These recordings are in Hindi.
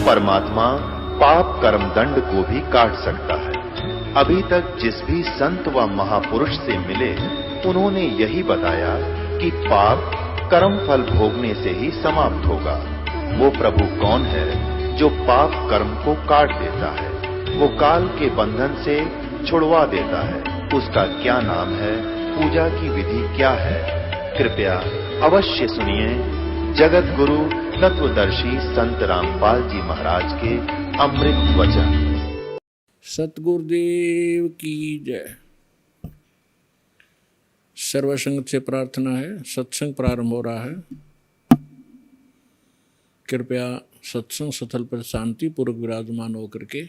परमात्मा पाप कर्म दंड को भी काट सकता है। अभी तक जिस भी संत व महापुरुष से मिले, उन्होंने यही बताया कि पाप कर्म फल भोगने से ही समाप्त होगा। वो प्रभु कौन है जो पाप कर्म को काट देता है, वो काल के बंधन से छुड़वा देता है। उसका क्या नाम है, पूजा की विधि क्या है? कृपया अवश्य सुनिए जगत गुरु तत्वदर्शी संत रामपाल जी महाराज के अमृत वचन। सतगुरुदेव की जय। सर्वसंगत से प्रार्थना है, सत्संग प्रारंभ हो रहा है। कृपया सत्संग स्थल पर शांति पूर्वक विराजमान होकर के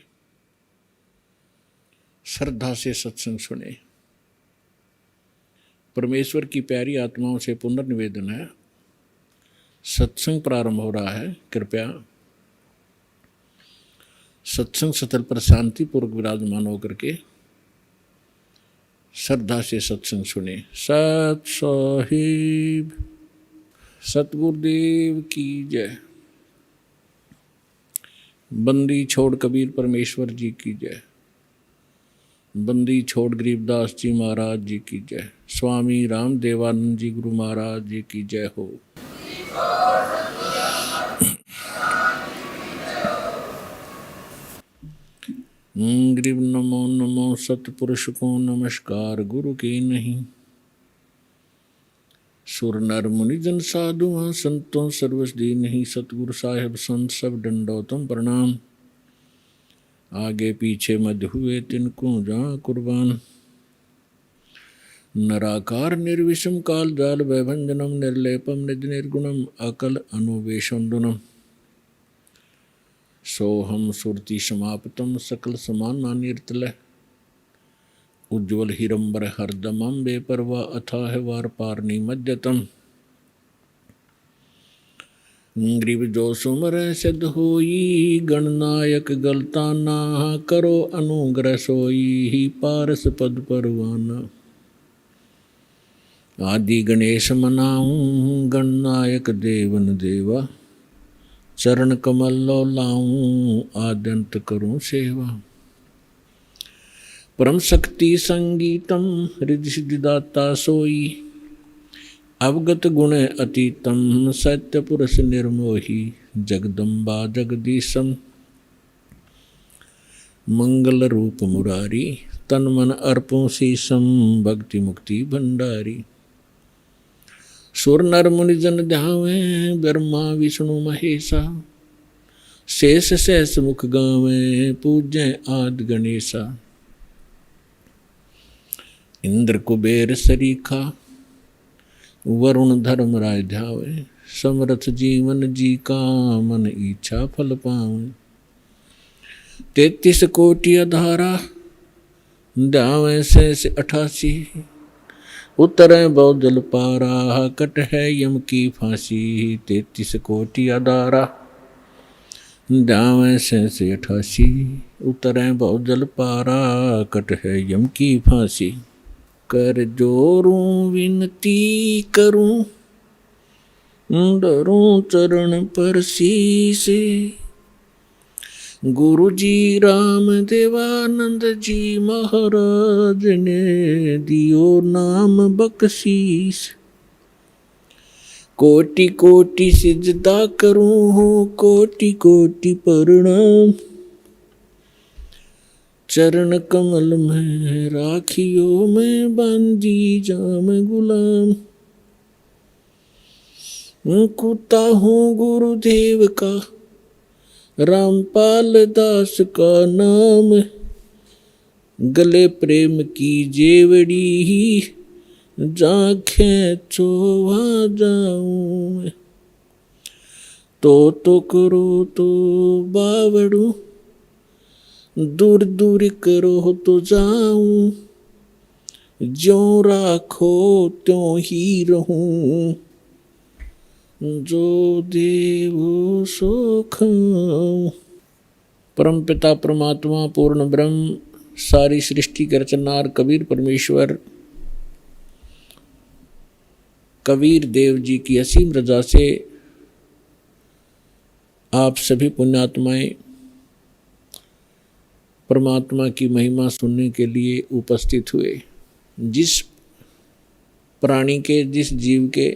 श्रद्धा से सत्संग सुने। परमेश्वर की प्यारी आत्माओं से पुनर्निवेदन है, सत्संग प्रारंभ हो रहा है। कृपया सत्संग स्थल पर शांति पूर्वक विराजमान होकर के श्रद्धा से सत्संग सुने। सत साहिब सतगुरुदेव की जय। बंदी छोड़ कबीर परमेश्वर जी की जय। बंदी छोड़ गरीबदास जी महाराज जी की जय। स्वामी राम देवानंद जी गुरु महाराज जी की जय हो। गरीब नमो नमो सतपुरुष को नमस्कार, गुरु के नहीं। सुर नर मुनि जन साधु संतों सर्वस दी नहीं। सतगुरु साहेब संत सब दंडोतम प्रणाम। आगे पीछे मध्य हुए तिनको जहाँ कुर्बान। नराकार निर्विषम काल जाल वैभंजनम निर्लेपम निज निर्गुणम अकल अनुवेशंदुनम। सोहम सुरति समाप्तम सकल समाना निर्तल। उज्ज्वल हिरंबर हरदमम बेपरवा अथाह वार पारनी मध्यतम। ग्रीव जो सुमर सिद्ध होई गणनायक गलताना। करो अनुग्रह सोई पारस पद परवाना। आदि गणेश मनाऊं गणनायक देवन देवा। चरण कमल लो लाऊं आद्यंत करूं सेवा। परम शक्ति संगीतम रिद्धि सिद्धिदाता सोई। अवगत गुण अतीतम सत्य पुरुष निर्मोही। जगदम्बा जगदीशम मंगल रूप मुरारी। तन मन अर्पों शीशम भक्ति मुक्ति भंडारी। सुर नर मुनि जन ध्यावे ब्रह्मा विष्णु महेशा। शेष सहस मुख गावे पूज्य आदि गणेशा। इंद्र कुबेर सरीखा वरुण धर्म राय ध्यावे। समरथ जीवन जी का मन इच्छा फल पावे। 33 कोटि अधारा ध्यावे शेष 88। उतरे बहुजल पारा कट है यम की फांसी। 33 कोटि अधारा ध्यावे शेष 88। उतरे बहुजल पारा कट है यम की फांसी। कर जोरूं विनती करूं डरूं चरण पर शीश। गुरु जी राम देवानंद जी महाराज ने दियो नाम बख्शीश। कोटि कोटि सिजदा करूं कोटि कोटि प्रणाम। चरण कमल में राखियो मैं बांधी जाम गुलाम। कुत्ता हूँ गुरुदेव का रामपाल दास का नाम। गले प्रेम की जेवड़ी जाखें चोवा जाऊं। तो करो तो बावड़ू दूर दूर करो तो जाऊं। ज्यों राखो त्यों ही रहूं। जो देवो सो खाऊं। परम पिता परमात्मा पूर्ण ब्रह्म सारी सृष्टि के रचनहार कबीर परमेश्वर कबीर देव जी की असीम रजा से आप सभी पुण्यात्माएं परमात्मा की महिमा सुनने के लिए उपस्थित हुए। जिस प्राणी के, जिस जीव के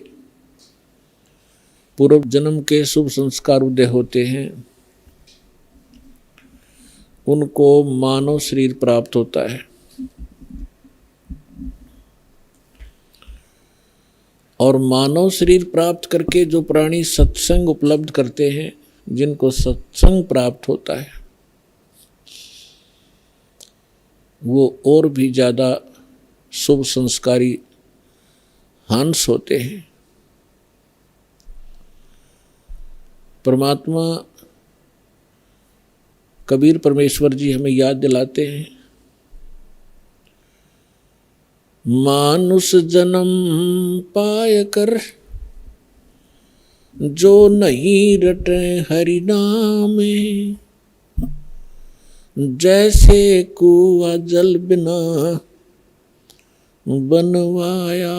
पूर्व जन्म के शुभ संस्कार उदय होते हैं उनको मानव शरीर प्राप्त होता है, और मानव शरीर प्राप्त करके जो प्राणी सत्संग उपलब्ध करते हैं, जिनको सत्संग प्राप्त होता है, वो और भी ज़्यादा शुभ संस्कारी हंस होते हैं। परमात्मा कबीर परमेश्वर जी हमें याद दिलाते हैं, मानुष जन्म पाय कर जो नहीं रटे हरि नामे, जैसे कुआं जल बिना बनवाया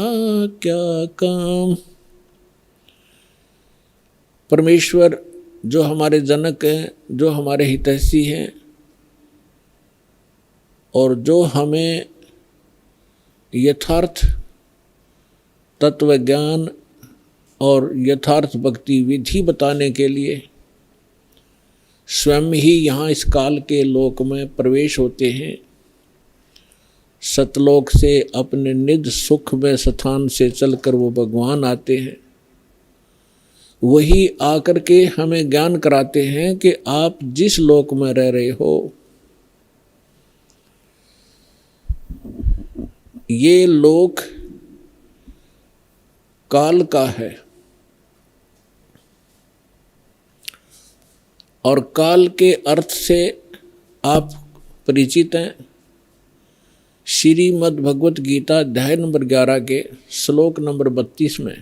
क्या काम। परमेश्वर जो हमारे जनक हैं, जो हमारे हितैषी हैं, और जो हमें यथार्थ तत्व ज्ञान और यथार्थ भक्ति विधि बताने के लिए स्वयं ही यहाँ इस काल के लोक में प्रवेश होते हैं। सतलोक से अपने निज सुख में स्थान से चलकर वो भगवान आते हैं। वही आकर के हमें ज्ञान कराते हैं कि आप जिस लोक में रह रहे हो, ये लोक काल का है, और काल के अर्थ से आप परिचित हैं। श्रीमद् भगवत गीता अध्याय नंबर 11 के श्लोक नंबर 32 में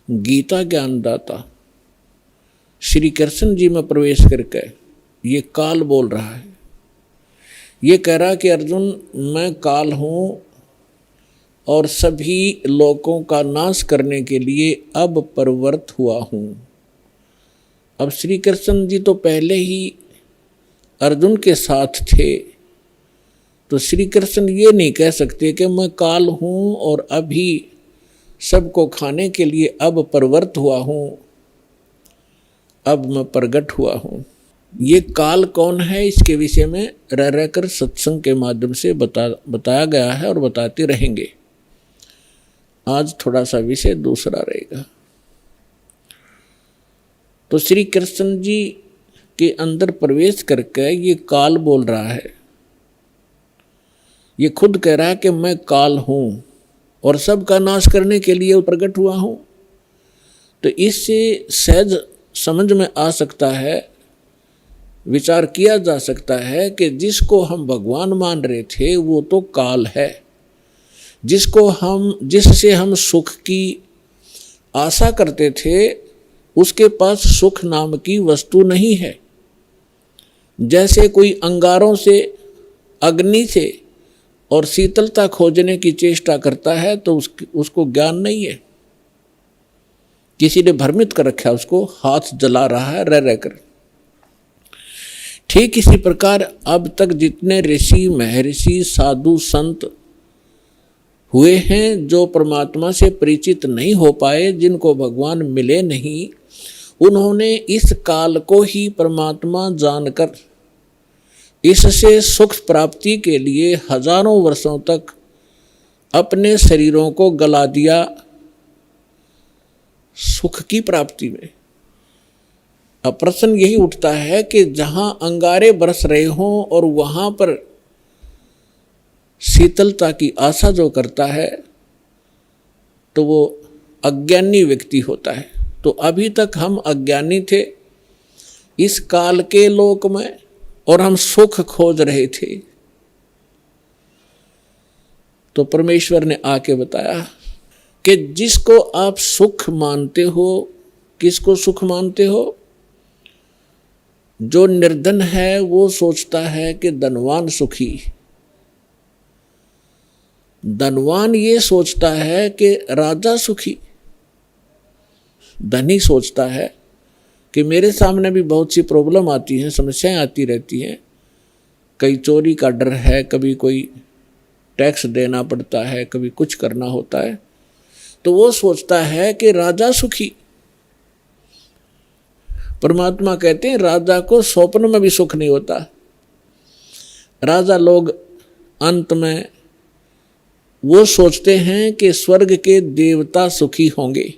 गीता ज्ञानदाता श्री कृष्ण जी में प्रवेश करके ये काल बोल रहा है। ये कह रहा कि अर्जुन, मैं काल हूँ और सभी लोकों का नाश करने के लिए अब प्रवृत्त हुआ हूँ। अब श्री कृष्ण जी तो पहले ही अर्जुन के साथ थे, तो श्री कृष्ण ये नहीं कह सकते कि मैं काल हूँ और अभी सबको खाने के लिए अब प्रवृत्त हुआ हूँ, अब मैं प्रगट हुआ हूँ। ये काल कौन है, इसके विषय में रह रहकर सत्संग के माध्यम से बताया गया है और बताते रहेंगे। आज थोड़ा सा विषय दूसरा रहेगा। तो श्री कृष्ण जी के अंदर प्रवेश करके ये काल बोल रहा है। ये खुद कह रहा है कि मैं काल हूँ और सबका नाश करने के लिए प्रकट हुआ हूँ। तो इससे सहज समझ में आ सकता है, विचार किया जा सकता है कि जिसको हम भगवान मान रहे थे वो तो काल है, जिससे हम सुख की आशा करते थे उसके पास सुख नाम की वस्तु नहीं है। जैसे कोई अंगारों से, अग्नि से और शीतलता खोजने की चेष्टा करता है तो उसको ज्ञान नहीं है, किसी ने भ्रमित कर रखा है, उसको हाथ जला रहा है रह रहकर। ठीक इसी प्रकार अब तक जितने ऋषि, महर्षि, साधु, संत हुए हैं जो परमात्मा से परिचित नहीं हो पाए, जिनको भगवान मिले नहीं, उन्होंने इस काल को ही परमात्मा जानकर इससे सुख प्राप्ति के लिए हजारों वर्षों तक अपने शरीरों को गला दिया सुख की प्राप्ति में। अब प्रश्न यही उठता है कि जहां अंगारे बरस रहे हों और वहां पर शीतलता की आशा जो करता है तो वो अज्ञानी व्यक्ति होता है। तो अभी तक हम अज्ञानी थे इस काल के लोक में और हम सुख खोज रहे थे। तो परमेश्वर ने आके बताया कि जिसको आप सुख मानते हो, किसको सुख मानते हो? जो निर्धन है वो सोचता है कि धनवान सुखी, धनवान ये सोचता है कि राजा सुखी। धनी सोचता है कि मेरे सामने भी बहुत सी प्रॉब्लम आती हैं, समस्याएं आती रहती हैं, कई चोरी का डर है, कभी कोई टैक्स देना पड़ता है, कभी कुछ करना होता है, तो वो सोचता है कि राजा सुखी। परमात्मा कहते हैं राजा को स्वप्न में भी सुख नहीं होता। राजा लोग अंत में वो सोचते हैं कि स्वर्ग के देवता सुखी होंगे।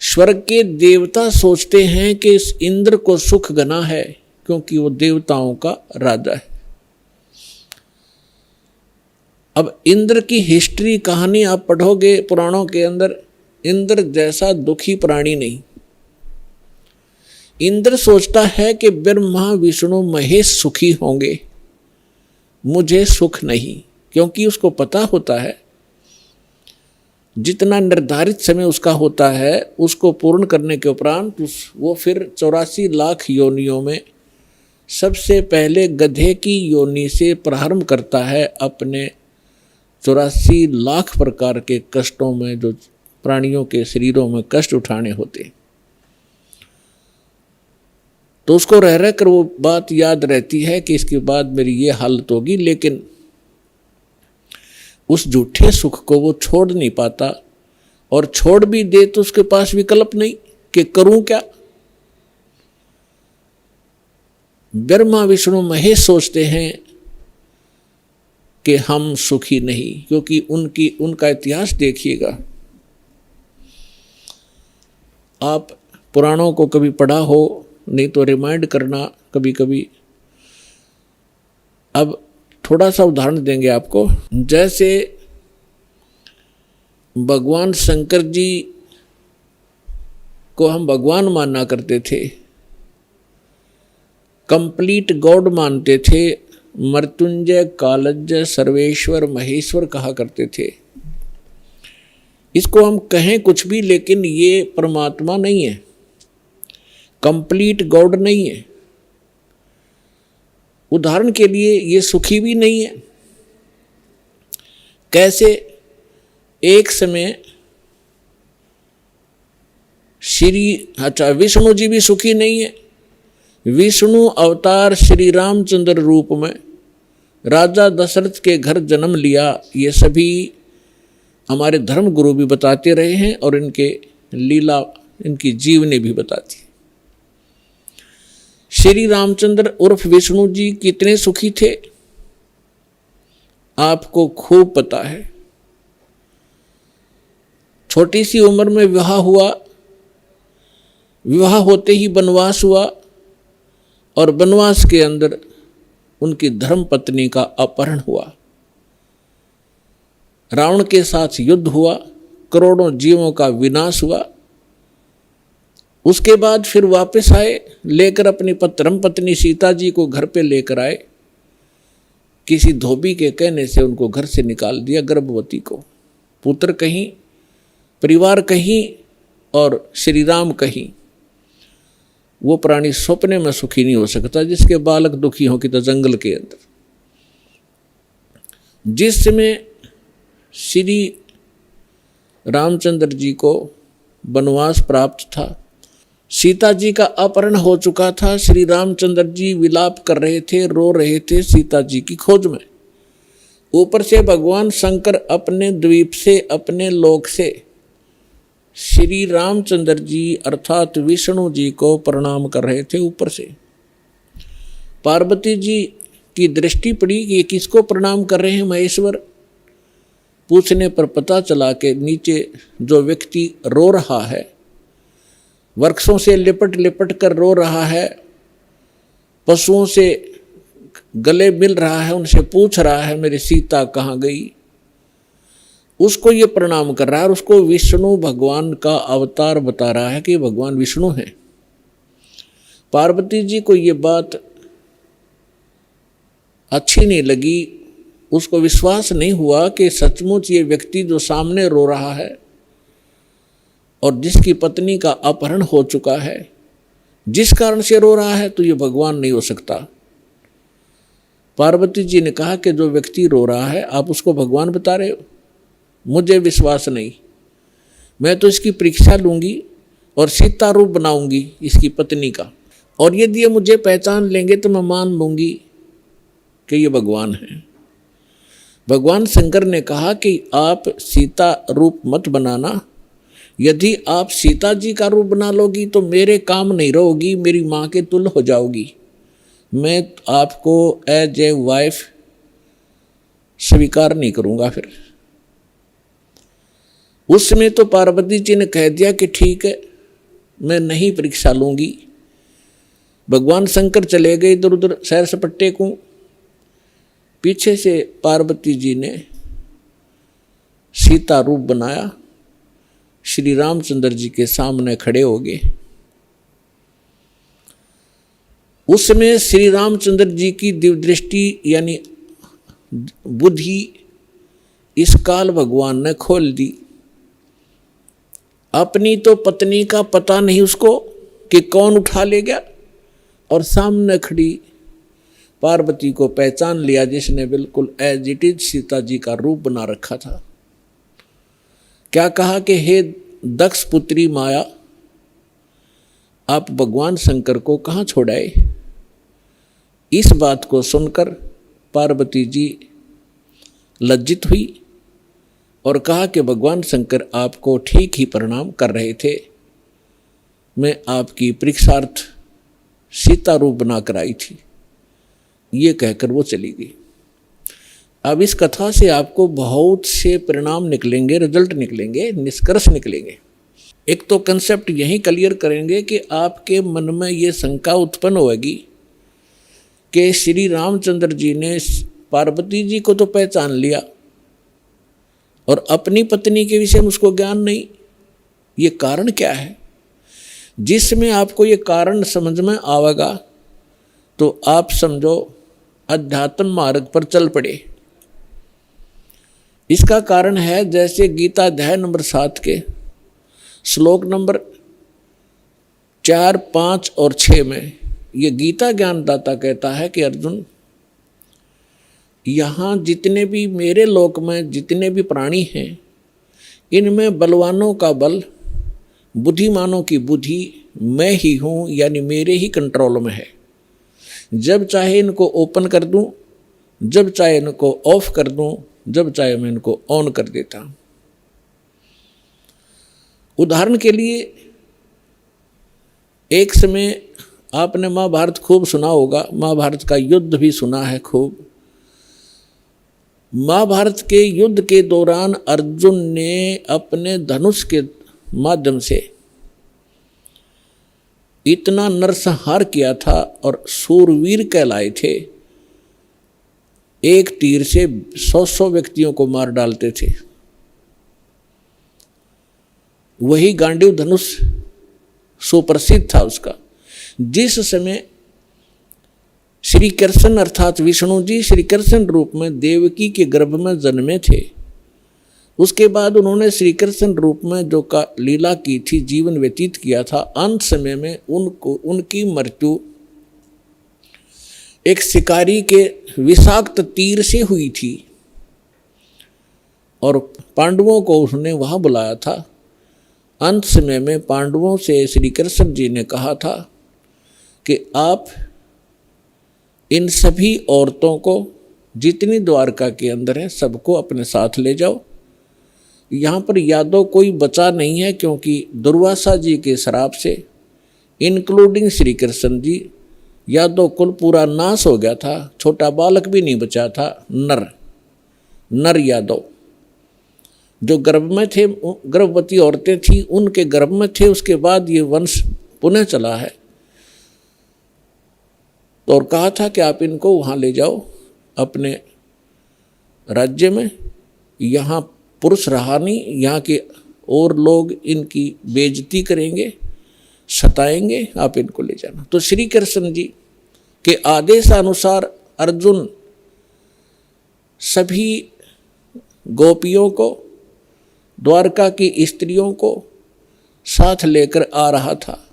स्वर्ग के देवता सोचते हैं कि इस इंद्र को सुख घना है, क्योंकि वो देवताओं का राजा है। अब इंद्र की हिस्ट्री कहानी आप पढ़ोगे पुराणों के अंदर, इंद्र जैसा दुखी प्राणी नहीं। इंद्र सोचता है कि ब्रह्मा विष्णु महेश सुखी होंगे, मुझे सुख नहीं, क्योंकि उसको पता होता है जितना निर्धारित समय उसका होता है उसको पूर्ण करने के उपरांत वो फिर 84 लाख योनियों में सबसे पहले गधे की योनि से प्रारंभ करता है अपने 84 लाख प्रकार के कष्टों में, जो प्राणियों के शरीरों में कष्ट उठाने होते। तो उसको रह रह कर वो बात याद रहती है कि इसके बाद मेरी ये हालत होगी, लेकिन उस झूठे सुख को वो छोड़ नहीं पाता, और छोड़ भी दे तो उसके पास विकल्प नहीं कि करूं क्या। ब्रह्मा विष्णु महेश सोचते हैं कि हम सुखी नहीं, क्योंकि उनका इतिहास देखिएगा। आप पुराणों को कभी पढ़ा हो, नहीं तो रिमाइंड करना कभी कभी। अब थोड़ा सा उदाहरण देंगे आपको। जैसे भगवान शंकर जी को हम भगवान माना करते थे, कंप्लीट गॉड मानते थे, मृत्युंजय कालज्य सर्वेश्वर महेश्वर कहा करते थे। इसको हम कहें कुछ भी, लेकिन ये परमात्मा नहीं है, कंप्लीट गॉड नहीं है। उदाहरण के लिए ये सुखी भी नहीं है। कैसे? एक समय विष्णु जी भी सुखी नहीं है। विष्णु अवतार श्री रामचंद्र रूप में राजा दशरथ के घर जन्म लिया, ये सभी हमारे धर्म गुरु भी बताते रहे हैं और इनके लीला, इनकी जीवनी भी बताती है। श्री रामचंद्र उर्फ विष्णु जी कितने सुखी थे आपको खूब पता है। छोटी सी उम्र में विवाह हुआ, विवाह होते ही वनवास हुआ, और वनवास के अंदर उनकी धर्म पत्नी का अपहरण हुआ। रावण के साथ युद्ध हुआ, करोड़ों जीवों का विनाश हुआ। उसके बाद फिर वापस आए, लेकर अपनी धर्म पत्नी सीता जी को घर पे लेकर आए। किसी धोबी के कहने से उनको घर से निकाल दिया, गर्भवती को। पुत्र कहीं, परिवार कहीं और श्री राम कहीं। वो प्राणी सपने में सुखी नहीं हो सकता जिसके बालक दुखी हो कि तो जंगल के अंदर। जिस समय श्री रामचंद्र जी को वनवास प्राप्त था, सीता जी का अपहरण हो चुका था, श्री रामचंद्र जी विलाप कर रहे थे, रो रहे थे सीता जी की खोज में। ऊपर से भगवान शंकर अपने द्वीप से, अपने लोक से श्री रामचंद्र जी अर्थात विष्णु जी को प्रणाम कर रहे थे। ऊपर से पार्वती जी की दृष्टि पड़ी कि ये किसको प्रणाम कर रहे हैं महेश्वर। पूछने पर पता चला कि नीचे जो व्यक्ति रो रहा है, वृक्षों से लिपट लिपट कर रो रहा है, पशुओं से गले मिल रहा है, उनसे पूछ रहा है मेरी सीता कहाँ गई, उसको ये प्रणाम कर रहा है। और उसको विष्णु भगवान का अवतार बता रहा है कि भगवान विष्णु हैं। पार्वती जी को ये बात अच्छी नहीं लगी, उसको विश्वास नहीं हुआ कि सचमुच ये व्यक्ति जो सामने रो रहा है और जिसकी पत्नी का अपहरण हो चुका है, जिस कारण से रो रहा है, तो ये भगवान नहीं हो सकता। पार्वती जी ने कहा कि जो व्यक्ति रो रहा है आप उसको भगवान बता रहे हो, मुझे विश्वास नहीं, मैं तो इसकी परीक्षा लूंगी और सीता रूप बनाऊंगी इसकी पत्नी का, और यदि ये मुझे पहचान लेंगे तो मैं मान लूंगी कि ये भगवान है। भगवान शंकर ने कहा कि आप सीता रूप मत बनाना, यदि आप सीता जी का रूप बना लोगी तो मेरे काम नहीं रहोगी, मेरी माँ के तुल्य हो जाओगी, मैं आपको एज ए वाइफ स्वीकार नहीं करूँगा। फिर उस समय तो पार्वती जी ने कह दिया कि ठीक है, मैं नहीं परीक्षा लूँगी। भगवान शंकर चले गए इधर उधर सैर सपट्टे को। पीछे से पार्वती जी ने सीता रूप बनाया, श्री रामचंद्र जी के सामने खड़े हो गए। उस समय श्री रामचंद्र जी की दिव्य दृष्टि यानी बुद्धि इस काल भगवान ने खोल दी। अपनी तो पत्नी का पता नहीं उसको कि कौन उठा ले गया, और सामने खड़ी पार्वती को पहचान लिया जिसने बिल्कुल as it is Sita ji का रूप बना रखा था। क्या कहा कि हे दक्ष पुत्री माया, आप भगवान शंकर को कहाँ छोड़ाए। इस बात को सुनकर पार्वती जी लज्जित हुई और कहा कि भगवान शंकर आपको ठीक ही प्रणाम कर रहे थे, मैं आपकी परीक्षार्थ सीता रूप बनाकर आई थी। ये कहकर वो चली गई। अब इस कथा से आपको बहुत से परिणाम निकलेंगे, रिजल्ट निकलेंगे, निष्कर्ष निकलेंगे। एक तो कंसेप्ट यही क्लियर करेंगे कि आपके मन में ये शंका उत्पन्न होगी कि श्री रामचंद्र जी ने पार्वती जी को तो पहचान लिया और अपनी पत्नी के विषय में उसको ज्ञान नहीं। ये कारण क्या है? जिसमें आपको ये कारण समझ में आवेगा तो आप समझो अध्यात्म मार्ग पर चल पड़े। इसका कारण है जैसे गीता अध्याय नंबर 7 के श्लोक नंबर 4, 5 और 6 में ये गीता ज्ञानदाता कहता है कि अर्जुन, यहाँ जितने भी मेरे लोक में जितने भी प्राणी हैं, इनमें बलवानों का बल, बुद्धिमानों की बुद्धि मैं ही हूँ, यानी मेरे ही कंट्रोल में है। जब चाहे इनको ओपन कर दूँ, जब चाहे इनको ऑफ कर दूँ, जब चाहे मैं इनको ऑन कर देता हूँ। उदाहरण के लिए एक समय आपने महाभारत खूब सुना होगा, महाभारत का युद्ध भी सुना है खूब। महाभारत के युद्ध के दौरान अर्जुन ने अपने धनुष के माध्यम से इतना नरसंहार किया था और सूरवीर कहलाए थे। एक तीर से 100 व्यक्तियों को मार डालते थे। वही गांडीव धनुष सुप्रसिद्ध था उसका। जिस समय श्री कृष्ण अर्थात विष्णु जी श्री कृष्ण रूप में देवकी के गर्भ में जन्मे थे, उसके बाद उन्होंने श्री कृष्ण रूप में जो का लीला की थी, जीवन व्यतीत किया था, अंत समय में उनकी मृत्यु एक शिकारी के विषाक्त तीर से हुई थी और पांडवों को उसने वहां बुलाया था। अंत समय में पांडवों से श्री कृष्ण जी ने कहा था कि आप इन सभी औरतों को जितनी द्वारका के अंदर हैं सबको अपने साथ ले जाओ। यहाँ पर यादव कोई बचा नहीं है, क्योंकि दुर्वासा जी के श्राप से इंक्लूडिंग श्री कृष्ण जी यादव कुल पूरा नाश हो गया था। छोटा बालक भी नहीं बचा था। नर यादव जो गर्भ में थे, गर्भवती औरतें थी उनके गर्भ में थे। उसके बाद ये वंश पुनः चला है। तो और कहा था कि आप इनको वहाँ ले जाओ अपने राज्य में, यहाँ पुरुष रहा नहीं, यहाँ के और लोग इनकी बेइज्जती करेंगे, सताएंगे, आप इनको ले जाना। तो श्री कृष्ण जी के आदेशानुसार अर्जुन सभी गोपियों को, द्वारका की स्त्रियों को साथ लेकर आ रहा था।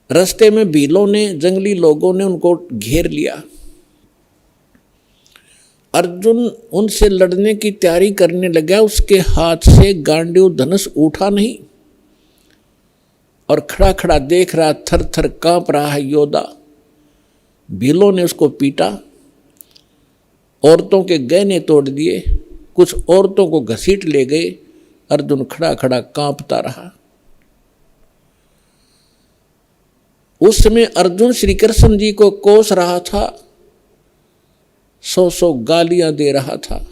रास्ते में भीलों ने, जंगली लोगों ने उनको घेर लिया। अर्जुन उनसे लड़ने की तैयारी करने लगा। उसके हाथ से गांडीव धनुष उठा नहीं। और खड़ा खड़ा देख रहा, थर थर कांप रहा है योद्धा। भीलों ने उसको पीटा, औरतों के गहने तोड़ दिए, कुछ औरतों को घसीट ले गए। अर्जुन खड़ा खड़ा कांपता रहा। उस समय अर्जुन श्री कृष्ण जी को कोस रहा था, 100 गालियां दे रहा था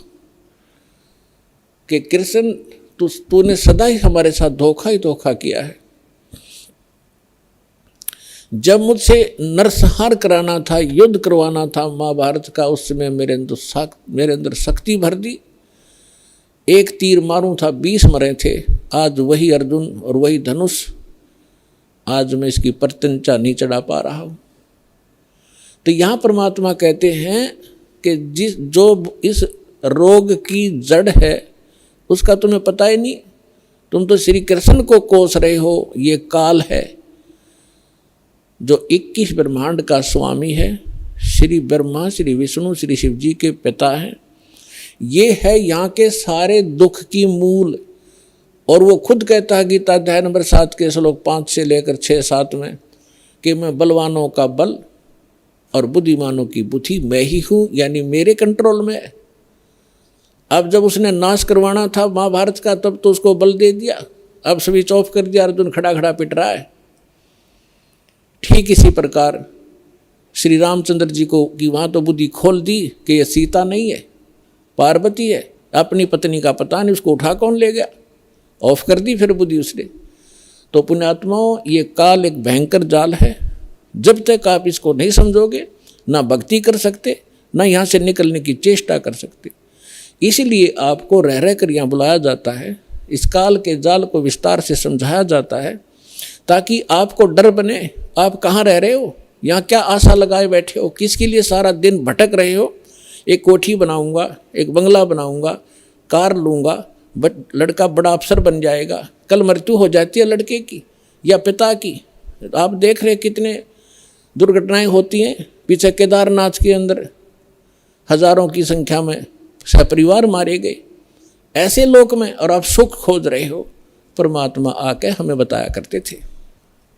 कि कृष्ण तूने सदा ही हमारे साथ धोखा ही धोखा किया है। जब मुझसे नरसंहार कराना था, युद्ध करवाना था महाभारत का, उस समय मेरे अंदर शक्ति भर दी। एक तीर मारूं था 20 मरे थे। आज वही अर्जुन और वही धनुष, आज मैं इसकी प्रत्यंचा नहीं चढ़ा पा रहा हूं। तो यहां परमात्मा कहते हैं कि जो इस रोग की जड़ है उसका तुम्हें पता ही नहीं। तुम तो श्री कृष्ण को कोस रहे हो। ये काल है जो 21 ब्रह्मांड का स्वामी है। श्री ब्रह्मा, श्री विष्णु, श्री शिव जी के पिता हैं। ये है यहाँ के सारे दुख की मूल। और वो खुद कहता है गीता अध्याय नंबर 7 के श्लोक 5 से लेकर 6-7 में कि मैं बलवानों का बल और बुद्धिमानों की बुद्धि मैं ही हूँ, यानी मेरे कंट्रोल में। अब जब उसने नाश करवाना था महाभारत का, तब तो उसको बल दे दिया, अब स्विच ऑफ कर दिया। अर्जुन खड़ा खड़ा पिट रहा है। ठीक इसी प्रकार श्री रामचंद्र जी को की वहाँ तो बुद्धि खोल दी कि ये सीता नहीं है, पार्वती है। अपनी पत्नी का पता नहीं, उसको उठा कौन ले गया, ऑफ कर दी फिर बुद्धि उसने। तो पुण्यात्माओं, ये काल एक भयंकर जाल है। जब तक आप इसको नहीं समझोगे, ना भक्ति कर सकते, ना यहाँ से निकलने की चेष्टा कर सकते। इसीलिए आपको रह रह कर यहाँ बुलाया जाता है, इस काल के जाल को विस्तार से समझाया जाता है, ताकि आपको डर बने। आप कहाँ रह रहे हो, यहाँ क्या आशा लगाए बैठे हो, किसके लिए सारा दिन भटक रहे हो। एक कोठी बनाऊंगा, एक बंगला बनाऊंगा, कार लूँगा, लड़का बड़ा अफसर बन जाएगा। कल मृत्यु हो जाती है लड़के की या पिता की। आप देख रहे कितने दुर्घटनाएं होती हैं। पीछे केदारनाथ के अंदर हजारों की संख्या में सपरिवार मारे गए ऐसे लोक में, और आप सुख खोज रहे हो। परमात्मा आके हमें बताया करते थे।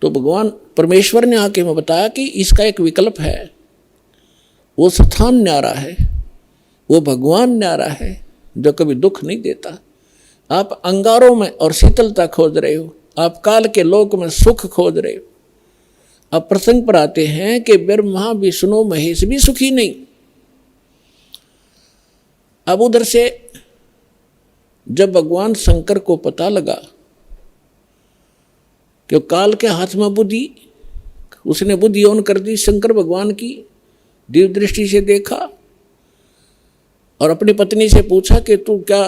तो भगवान परमेश्वर ने आके हमें बताया कि इसका एक विकल्प है। वो स्थान न्यारा है, वो भगवान न्यारा है जो कभी दुख नहीं देता। आप अंगारों में और शीतलता खोज रहे हो, आप काल के लोक में सुख खोज रहे हो। अब प्रसंग पर आते हैं कि ब्रह्मा विष्णु महेश भी सुखी नहीं। अब उधर से जब भगवान शंकर को पता लगा कि काल के हाथ में बुद्धि, उसने बुद्धि ऑन कर दी। शंकर भगवान की दिव्य दृष्टि से देखा और अपनी पत्नी से पूछा कि तू क्या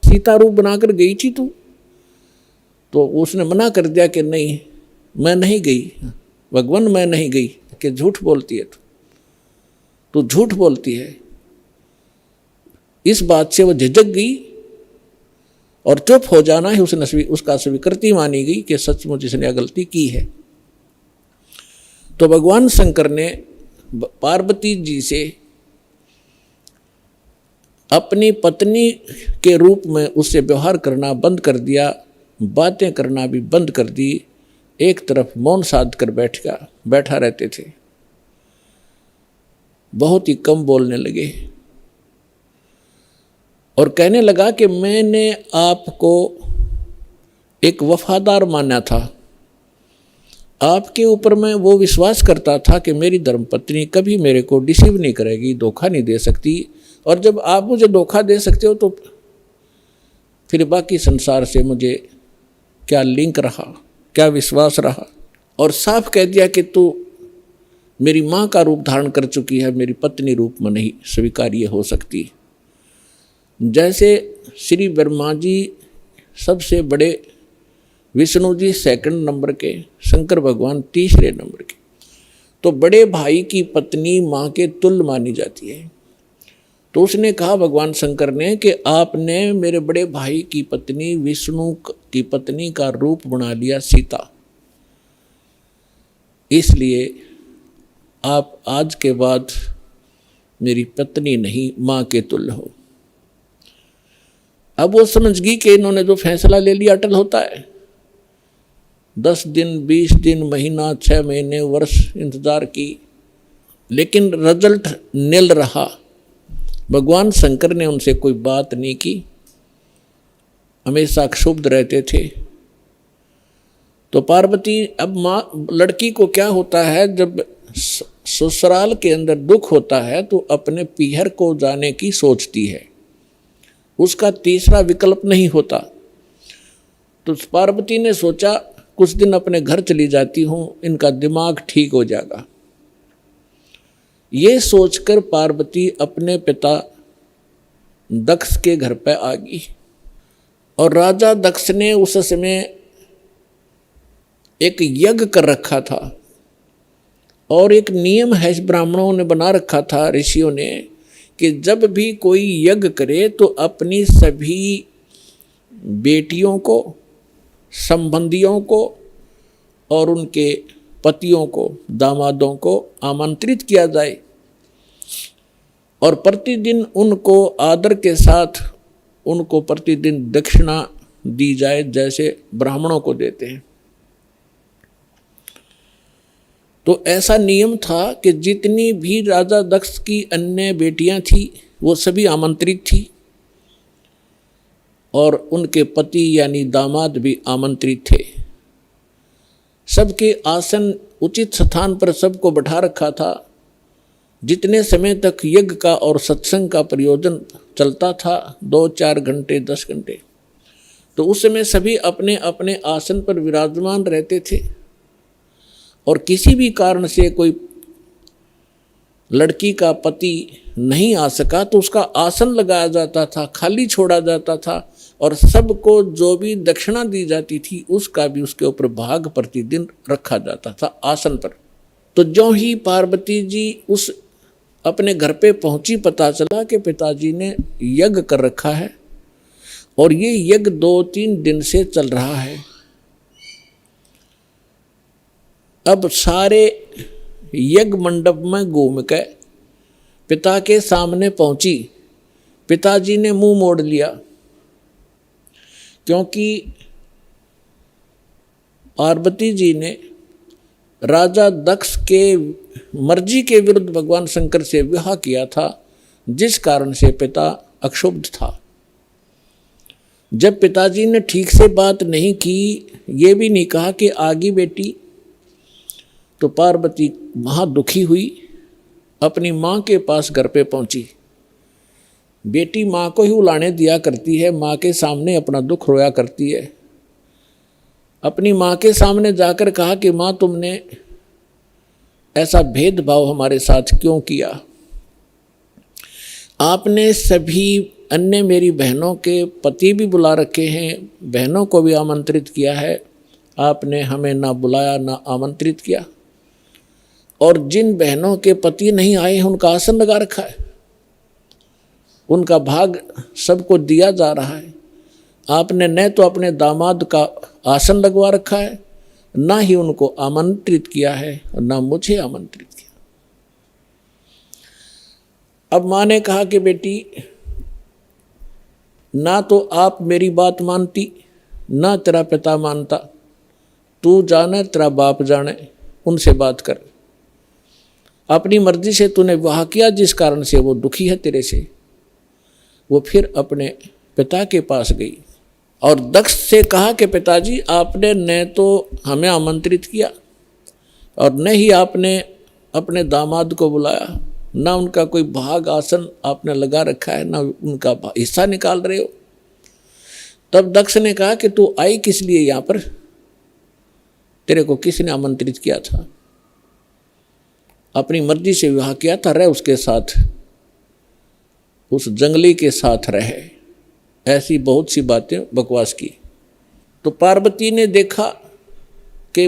सीता रूप बनाकर गई थी तू? तो उसने मना कर दिया कि नहीं, मैं नहीं गई भगवान, मैं नहीं गई। कि झूठ बोलती है तू झूठ बोलती है। इस बात से वो झिझक गई और चुप हो जाना ही उसका स्वीकृति मानी गई कि सचमुच इसने गलती की है। तो भगवान शंकर ने पार्वती जी से अपनी पत्नी के रूप में उससे व्यवहार करना बंद कर दिया, बातें करना भी बंद कर दी। एक तरफ मौन साध कर बैठा रहते थे, बहुत ही कम बोलने लगे और कहने लगा कि मैंने आपको एक वफादार माना था, आपके ऊपर मैं वो विश्वास करता था कि मेरी धर्मपत्नी कभी मेरे को डिसीव नहीं करेगी, धोखा नहीं दे सकती। और जब आप मुझे धोखा दे सकते हो तो फिर बाकी संसार से मुझे क्या लिंक रहा, क्या विश्वास रहा। और साफ कह दिया कि तू मेरी माँ का रूप धारण कर चुकी है, मेरी पत्नी रूप में नहीं स्वीकार्य हो सकती। जैसे श्री ब्रह्मा जी सबसे बड़े, विष्णु जी सेकंड नंबर के, शंकर भगवान तीसरे नंबर के। तो बड़े भाई की पत्नी माँ के तुल्य मानी जाती है। तो उसने कहा भगवान शंकर ने कि आपने मेरे बड़े भाई की पत्नी विष्णु की पत्नी का रूप बना लिया सीता, इसलिए आप आज के बाद मेरी पत्नी नहीं माँ के तुल्य हो। अब वो समझ गई कि इन्होंने जो फैसला ले लिया अटल होता है। 10 दिन, 20 दिन, महीना, 6 महीने, वर्ष इंतजार की, लेकिन रिजल्ट निल रहा। भगवान शंकर ने उनसे कोई बात नहीं की, हमेशा क्षुब्ध रहते थे। तो पार्वती, अब माँ, लड़की को क्या होता है, जब ससुराल के अंदर दुख होता है तो अपने पीहर को जाने की सोचती है, उसका तीसरा विकल्प नहीं होता। तो पार्वती ने सोचा कुछ दिन अपने घर चली जाती हूँ, इनका दिमाग ठीक हो जाएगा। ये सोचकर पार्वती अपने पिता दक्ष के घर पर आ गई। और राजा दक्ष ने उस समय एक यज्ञ कर रखा था, और एक नियम है ब्राह्मणों ने बना रखा था, ऋषियों ने, कि जब भी कोई यज्ञ करे तो अपनी सभी बेटियों को, संबंधियों को और उनके पतियों को, दामादों को आमंत्रित किया जाए और प्रतिदिन उनको आदर के साथ उनको प्रतिदिन दक्षिणा दी जाए, जैसे ब्राह्मणों को देते हैं। तो ऐसा नियम था कि जितनी भी राजा दक्ष की अन्य बेटियां थी वो सभी आमंत्रित थी, और उनके पति यानी दामाद भी आमंत्रित थे। सबके आसन उचित स्थान पर सबको बैठा रखा था। जितने समय तक यज्ञ का और सत्संग का प्रयोजन चलता था, 2-4 घंटे, 10 घंटे, तो उस समय सभी अपने अपने आसन पर विराजमान रहते थे। और किसी भी कारण से कोई लड़की का पति नहीं आ सका तो उसका आसन लगाया जाता था, खाली छोड़ा जाता था, और सबको जो भी दक्षिणा दी जाती थी उसका भी उसके ऊपर भाग प्रतिदिन रखा जाता था आसन पर। तो ज्यों ही पार्वती जी उस अपने घर पे पहुंची, पता चला कि पिताजी ने यज्ञ कर रखा है, और ये यज्ञ 2-3 दिन से चल रहा है। अब सारे यज्ञ मंडप में घूम के पिता के सामने पहुंची। पिताजी ने मुंह मोड़ लिया, क्योंकि पार्वती जी ने राजा दक्ष के मर्जी के विरुद्ध भगवान शंकर से विवाह किया था, जिस कारण से पिता अक्षुब्ध था। जब पिताजी ने ठीक से बात नहीं की, ये भी नहीं कहा कि आगी बेटी, तो पार्वती महादुखी हुई, अपनी माँ के पास घर पे पहुंची। बेटी माँ को ही उलाने दिया करती है, माँ के सामने अपना दुख रोया करती है। अपनी माँ के सामने जाकर कहा कि माँ, तुमने ऐसा भेदभाव हमारे साथ क्यों किया? आपने सभी अन्य मेरी बहनों के पति भी बुला रखे हैं, बहनों को भी आमंत्रित किया है, आपने हमें ना बुलाया ना आमंत्रित किया। और जिन बहनों के पति नहीं आए हैं उनका आसन लगा रखा है, उनका भाग सबको दिया जा रहा है। आपने न तो अपने दामाद का आसन लगवा रखा है, ना ही उनको आमंत्रित किया है, और ना मुझे आमंत्रित किया। अब माँ ने कहा कि बेटी, ना तो आप मेरी बात मानती, ना तेरा पिता मानता, तू जाने तेरा बाप जाने, उनसे बात कर। अपनी मर्जी से तूने विवाह किया, जिस कारण से वो दुखी है तेरे से। वो फिर अपने पिता के पास गई और दक्ष से कहा कि पिताजी, आपने न तो हमें आमंत्रित किया और न ही आपने अपने दामाद को बुलाया, ना उनका कोई भाग आसन आपने लगा रखा है, ना उनका हिस्सा निकाल रहे हो। तब दक्ष ने कहा कि तू आई किस लिए यहाँ पर, तेरे को किसने आमंत्रित किया था? अपनी मर्जी से विवाह किया था, रह उसके साथ, उस जंगली के साथ रहे। ऐसी बहुत सी बातें बकवास की। तो पार्वती ने देखा कि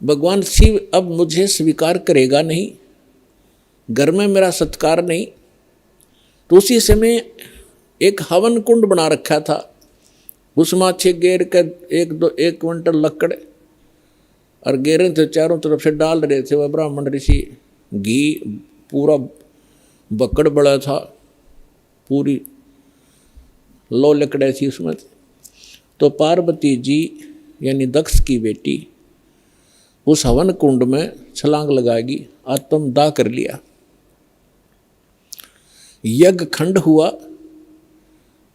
भगवान शिव अब मुझे स्वीकार करेगा नहीं, घर में मेरा सत्कार नहीं। तो उसी समय एक हवन कुंड बना रखा था, उसमें 6 गेर का 1 क्विंटल लकड़ और गेरे थे, चारों तरफ से डाल रहे थे वह ब्राह्मण ऋषि। घी पूरा बकड़ बड़ा था, पूरी लो लकड़े थी उसमें। तो पार्वती जी यानी दक्ष की बेटी उस हवन कुंड में छलांग लगाएगी, आत्मदाह कर लिया। यज्ञ खंड हुआ,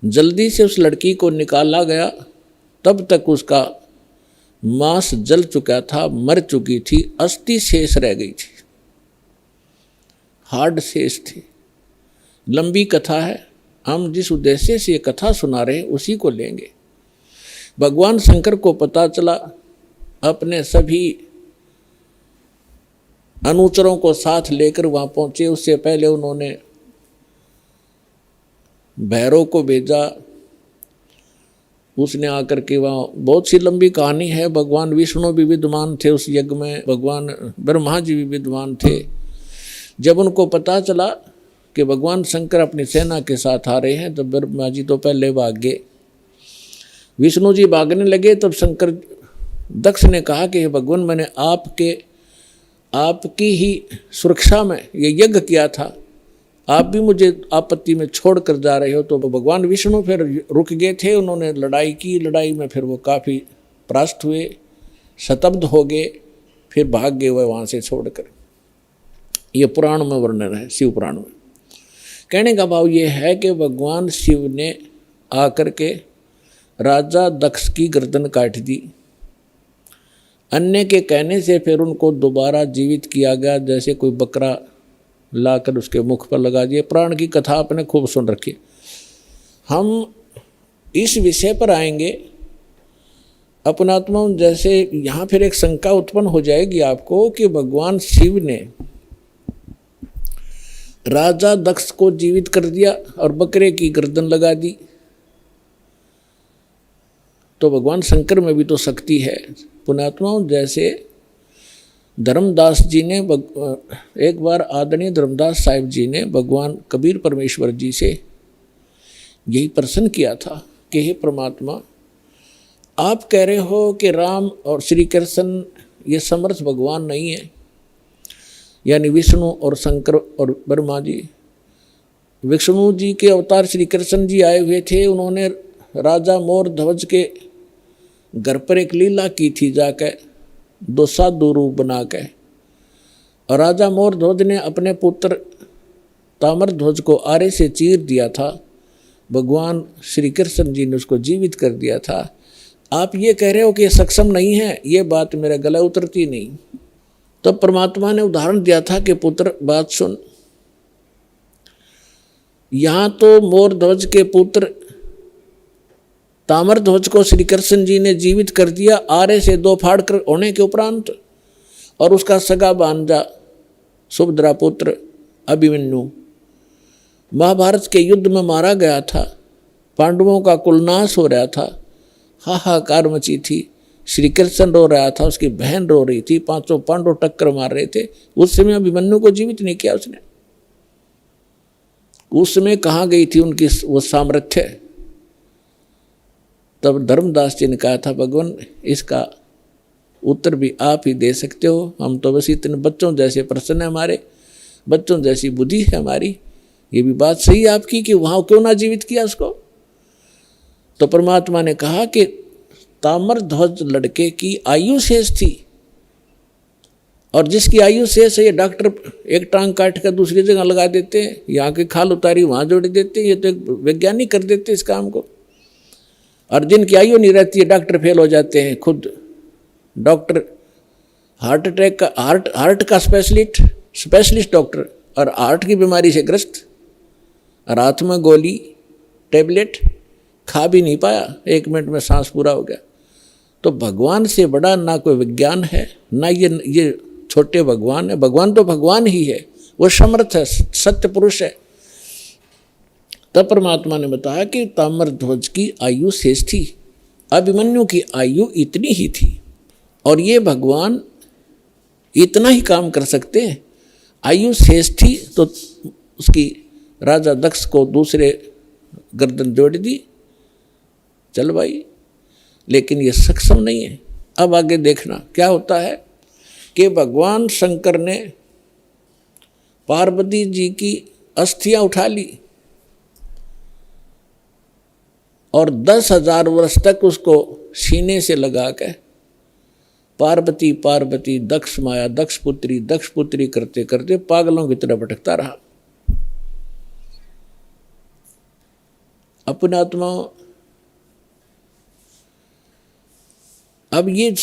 जल्दी से उस लड़की को निकाला गया। तब तक उसका मांस जल चुका था, मर चुकी थी, अस्थि शेष रह गई थी, हार्ड शेष थी। लंबी कथा है, हम जिस उद्देश्य से ये कथा सुना रहे हैं उसी को लेंगे। भगवान शंकर को पता चला, अपने सभी अनुचरों को साथ लेकर वहां पहुंचे। उससे पहले उन्होंने भैरव को भेजा, उसने आकर के वहाँ, बहुत सी लंबी कहानी है। भगवान विष्णु भी विद्वान थे उस यज्ञ में, भगवान ब्रह्मा जी भी विद्वान थे। जब उनको पता चला कि भगवान शंकर अपनी सेना के साथ आ रहे हैं तो ब्रह्मा जी तो पहले भाग गए, विष्णु जी भागने लगे। तब शंकर दक्ष ने कहा कि हे भगवान, मैंने आपकी ही सुरक्षा में ये यज्ञ किया था, आप भी मुझे आपत्ति में छोड़ कर जा रहे हो। तो भगवान विष्णु फिर रुक गए थे, उन्होंने लड़ाई की। लड़ाई में फिर वो काफ़ी परास्त हुए, शतब्द हो गए, फिर भाग गए वह वहाँ से छोड़कर। ये पुराण में वर्णन है, शिव पुराण में। कहने का भाव ये है कि भगवान शिव ने आकर के राजा दक्ष की गर्दन काट दी। अन्य के कहने से फिर उनको दोबारा जीवित किया गया, जैसे कोई बकरा लाकर उसके मुख पर लगा दिए। प्राण की कथा आपने खूब सुन रखी। हम इस विषय पर आएंगे अपनात्मा। जैसे यहाँ फिर एक शंका उत्पन्न हो जाएगी आपको कि भगवान शिव ने राजा दक्ष को जीवित कर दिया और बकरे की गर्दन लगा दी, तो भगवान शंकर में भी तो शक्ति है। पुण्यात्मा, जैसे धर्मदास जी ने एक बार आदरणीय धर्मदास साहिब जी ने भगवान कबीर परमेश्वर जी से यही प्रश्न किया था कि हे परमात्मा, आप कह रहे हो कि राम और श्री कृष्ण ये समर्थ भगवान नहीं है, यानी विष्णु और शंकर और ब्रह्मा जी। विष्णु जी के अवतार श्री कृष्ण जी आए हुए थे, उन्होंने राजा मोर ध्वज के घर पर एक लीला की थी, जाकर दो साधु रूप बना के। और राजा मोर ध्वज ने अपने पुत्र ताम्र ध्वज को आरे से चीर दिया था, भगवान श्री कृष्ण जी ने उसको जीवित कर दिया था। आप ये कह रहे हो कि ये सक्षम नहीं है, ये बात मेरे गले उतरती नहीं। तब परमात्मा ने उदाहरण दिया था कि पुत्र बात सुन, यहाँ तो मोर ध्वज के पुत्र ताम्र ध्वज को श्री कृष्ण जी ने जीवित कर दिया आरे से दो फाड़ कर होने के उपरांत, और उसका सगा भांजा सुभद्रा पुत्र अभिमन्यु महाभारत के युद्ध में मारा गया था। पांडवों का कुलनाश हो रहा था, हाहाकार मची थी। श्री कृष्ण रो रहा था, उसकी बहन रो रही थी, पांचों पांडव टक्कर मार रहे थे। उस समय अभिमन्यु को जीवित नहीं किया उसने। उस समय कहाँ गई थी उनकी वो सामर्थ्य? तब धर्मदास जी ने कहा था, भगवान इसका उत्तर भी आप ही दे सकते हो, हम तो बस इतने बच्चों जैसे प्रश्न है हमारे, बच्चों जैसी बुद्धि है हमारी। ये भी बात सही है आपकी कि वहाँ क्यों ना जीवित किया उसको। तो परमात्मा ने कहा कि ताम्र ध्वज लड़के की आयु शेष थी, और जिसकी आयु शेष है ये डॉक्टर एक टांग काट कर दूसरी जगह लगा देते हैं, यहाँ की खाल उतारी वहाँ जोड़ देते हैं, ये तो एक वैज्ञानिक कर देते हैं इस काम को। और जिनकी आयु नहीं रहती है डॉक्टर फेल हो जाते हैं। खुद डॉक्टर हार्ट अटैक का हार्ट का स्पेशलिस्ट डॉक्टर और हार्ट की बीमारी से ग्रस्त, रात में गोली टेबलेट खा भी नहीं पाया, 1 मिनट में सांस पूरा हो गया। तो भगवान से बड़ा ना कोई विज्ञान है, ना ये छोटे भगवान है। भगवान तो भगवान ही है, वो समर्थ है, सत्य पुरुष है। तब परमात्मा ने बताया कि ताम्र ध्वज की आयु शेष थी, अभिमन्यु की आयु इतनी ही थी, और ये भगवान इतना ही काम कर सकते हैं। आयु शेष थी तो उसकी राजा दक्ष को दूसरे गर्दन जोड़ दी, चल भाई, लेकिन ये सक्षम नहीं है। अब आगे देखना क्या होता है कि भगवान शंकर ने पार्वती जी की अस्थियां उठा ली और 10,000 वर्ष तक उसको सीने से लगा के पार्वती पार्वती दक्ष माया दक्ष पुत्री करते करते पागलों की तरह भटकता रहा। अपने आत्मा अब ये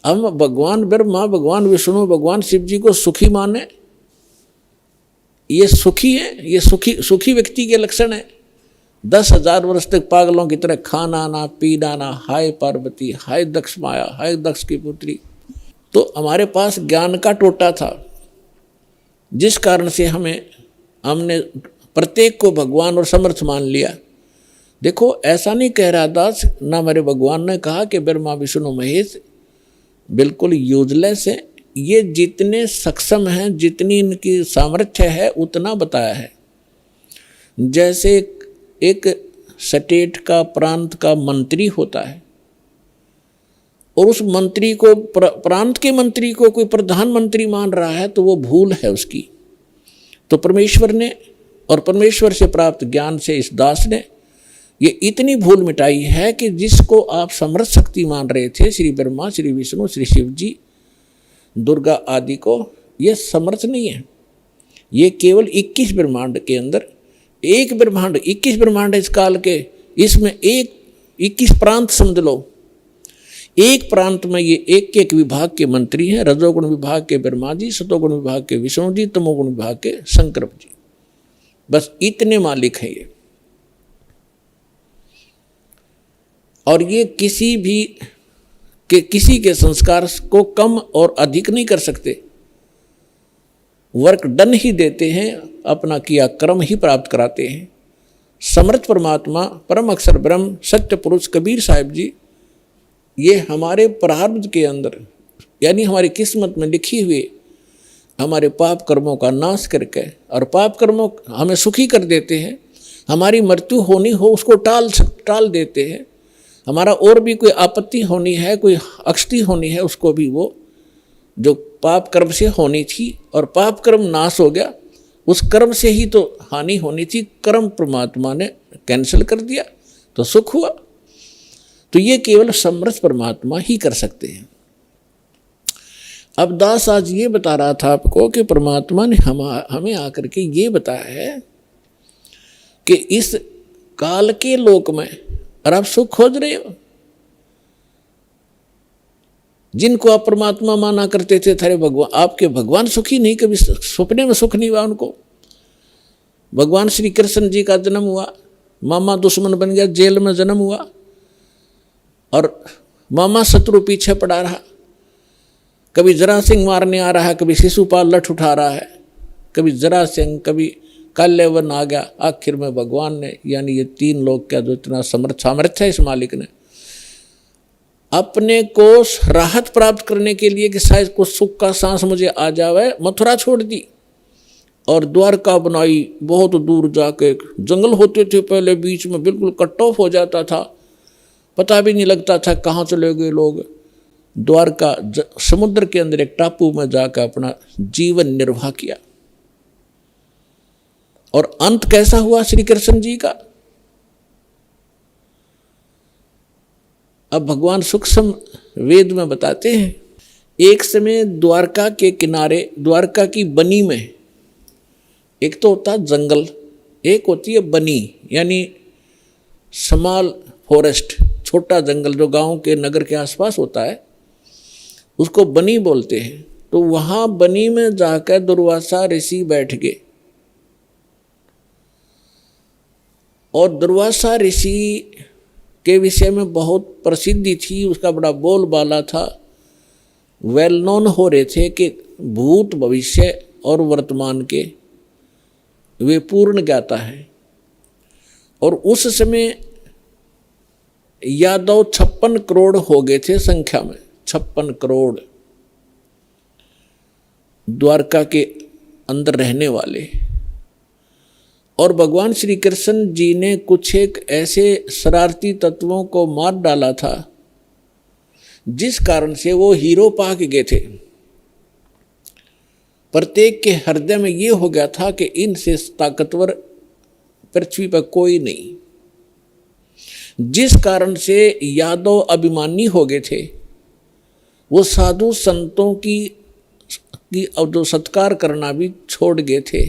हम भगवान ब्रह्मा भगवान विष्णु भगवान शिव जी को सुखी माने, ये सुखी है, ये सुखी व्यक्ति के लक्षण है। 10,000 वर्ष तक पागलों की तरह खाना ना पीना ना, हाय पार्वती हाय दक्ष माया हाय दक्ष की पुत्री। तो हमारे पास ज्ञान का टोटा था, जिस कारण से हमने प्रत्येक को भगवान और समर्थ मान लिया। देखो ऐसा नहीं कह रहा दास, ना मेरे भगवान ने कहा कि ब्रह्मा विष्णु महेश बिल्कुल यूजलेस है। ये जितने सक्षम हैं, जितनी इनकी सामर्थ्य है उतना बताया है। जैसे एक स्टेट का प्रांत का मंत्री होता है और उस मंत्री को प्रांत के मंत्री को कोई प्रधानमंत्री मान रहा है तो वो भूल है उसकी। तो परमेश्वर ने और परमेश्वर से प्राप्त ज्ञान से इस दास ने ये इतनी भूल मिटाई है कि जिसको आप समर्थ शक्ति मान रहे थे, श्री ब्रह्मा श्री विष्णु श्री शिव जी दुर्गा आदि को, ये समर्थ नहीं है। ये केवल 21 ब्रह्मांड के अंदर एक ब्रह्मांड, 21 ब्रह्मांड इस काल के, इसमें 21 प्रांत समझ लो। एक प्रांत में ये एक विभाग के मंत्री हैं। रजोगुण विभाग के ब्रह्मा जी, सतोगुण विभाग के विष्णु जी, तमोगुण विभाग के शंकर जी। बस इतने मालिक हैं ये। और ये किसी के संस्कार को कम और अधिक नहीं कर सकते। वर्क डन ही देते हैं, अपना किया कर्म ही प्राप्त कराते हैं। समर्थ परमात्मा परम अक्षर ब्रह्म सत्य पुरुष कबीर साहिब जी, ये हमारे प्रारब्ध के अंदर यानी हमारी किस्मत में लिखी हुई हमारे पाप कर्मों का नाश करके, और पाप कर्मों हमें सुखी कर देते हैं। हमारी मृत्यु होनी हो उसको टाल देते हैं। हमारा और भी कोई आपत्ति होनी है, कोई अक्षति होनी है, उसको भी वो जो पाप कर्म से होनी थी और पाप कर्म नाश हो गया, उस कर्म से ही तो हानि होनी थी, कर्म परमात्मा ने कैंसिल कर दिया तो सुख हुआ। तो ये केवल समर्थ परमात्मा ही कर सकते हैं। अब दास आज ये बता रहा था आपको कि परमात्मा ने हमें आकर के ये बताया है कि इस काल के लोक में और आप सुख खोज रहे हो। जिनको आप परमात्मा माना करते थे, थारे भगवान, आपके भगवान सुखी नहीं, कभी सपने में सुख नहीं हुआ उनको। भगवान श्री कृष्ण जी का जन्म हुआ, मामा दुश्मन बन गया, जेल में जन्म हुआ और मामा शत्रु पीछे पड़ा रहा। कभी जरा सिंह मारने आ रहा है, कभी शिशुपाल लठ उठा रहा है, कभी जरा सिंह, कभी काल्यवन आ गया। आखिर में भगवान ने, यानी ये 3 लोग का जो इतना सामर्थ्य है इस मालिक ने, अपने को राहत प्राप्त करने के लिए कि शायद कुछ सुख का सांस मुझे आ जावे, मथुरा छोड़ दी और द्वारका बनाई। बहुत दूर जाके जंगल होते थे पहले, बीच में बिल्कुल कट ऑफ हो जाता था, पता भी नहीं लगता था कहाँ चले गए लोग। द्वारका समुद्र के अंदर एक टापू में जाकर अपना जीवन निर्वाह किया। और अंत कैसा हुआ श्री कृष्ण जी का? अब भगवान सूक्ष्म वेद में बताते हैं, एक समय द्वारका के किनारे, द्वारका की बनी में, एक तो होता जंगल, एक होती है बनी यानी स्मॉल फॉरेस्ट, छोटा जंगल जो गांव के नगर के आसपास होता है, उसको बनी बोलते हैं। तो वहां बनी में जाकर दुर्वासा ऋषि बैठ गए और दुर्वासा ऋषि के विषय में बहुत प्रसिद्धि थी, उसका बड़ा बोलबाला था, वेल नोन हो रहे थे कि भूत भविष्य और वर्तमान के वे पूर्ण ज्ञाता है। और उस समय यादव 56 करोड़ हो गए थे संख्या में, 56 करोड़ द्वारका के अंदर रहने वाले। और भगवान श्री कृष्ण जी ने कुछ एक ऐसे शरारती तत्वों को मार डाला था जिस कारण से वो हीरो पा के गए थे। प्रत्येक के हृदय में ये हो गया था कि इनसे ताकतवर पृथ्वी पर कोई नहीं। जिस कारण से यादव अभिमानी हो गए थे, वो साधु संतों की अब जो सत्कार करना भी छोड़ गए थे,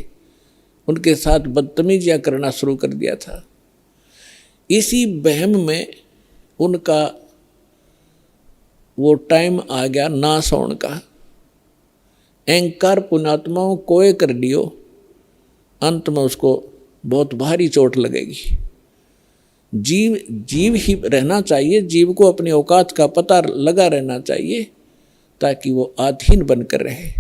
उनके साथ बदतमीजियाँ करना शुरू कर दिया था। इसी बहम में उनका वो टाइम आ गया नाश होने का। अहंकार पुण्यात्माओं कोय कर लियो, अंत में उसको बहुत भारी चोट लगेगी। जीव ही रहना चाहिए, जीव को अपनी औकात का पता लगा रहना चाहिए ताकि वो आधीन बनकर रहे।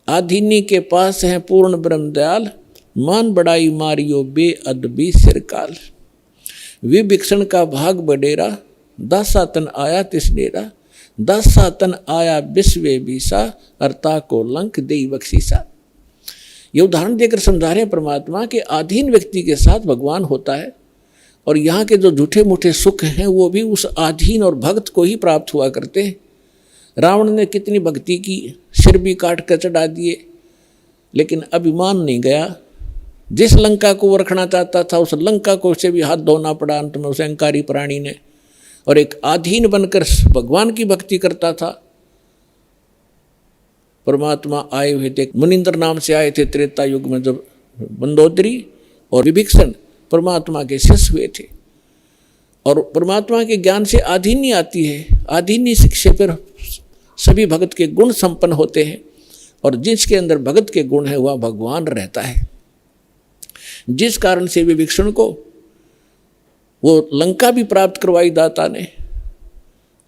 आधीनी के पास है पूर्ण ब्रह्म दयाल, मान बड़ाई मारियो बेअदबी सिरकाल। विभीषण का भाग बडेरा, दासातन आया तिस डेरा, दासातन आया विश्वे बीसा, अर्ता को लंक देई बख्शीसा। ये उदाहरण देकर समझा रहे हैं परमात्मा के अधीन व्यक्ति के साथ भगवान होता है, और यहाँ के जो झूठे मूठे सुख हैं वो भी उस अधीन और भक्त को ही प्राप्त हुआ करते हैं। रावण ने कितनी भक्ति की, सिर भी काट कर चढ़ा दिए, लेकिन अभिमान नहीं गया। जिस लंका को वो रखना चाहता था उस लंका को से भी हाथ धोना पड़ा अंत में उस अहंकारी प्राणी ने, और एक अधीन बनकर भगवान की भक्ति करता था। परमात्मा आए हुए थे, मुनिंद्र नाम से आए थे त्रेता युग में, जब मंदोदरी और विभीषण परमात्मा के शिष्य हुए थे। और परमात्मा के ज्ञान से आधीनी आती है, आधीनी शिक्षा पर सभी भगत के गुण संपन्न होते हैं, और जिसके अंदर भगत के गुण है वह भगवान रहता है। जिस कारण से विभीषण को वो लंका भी प्राप्त करवाई दाता ने,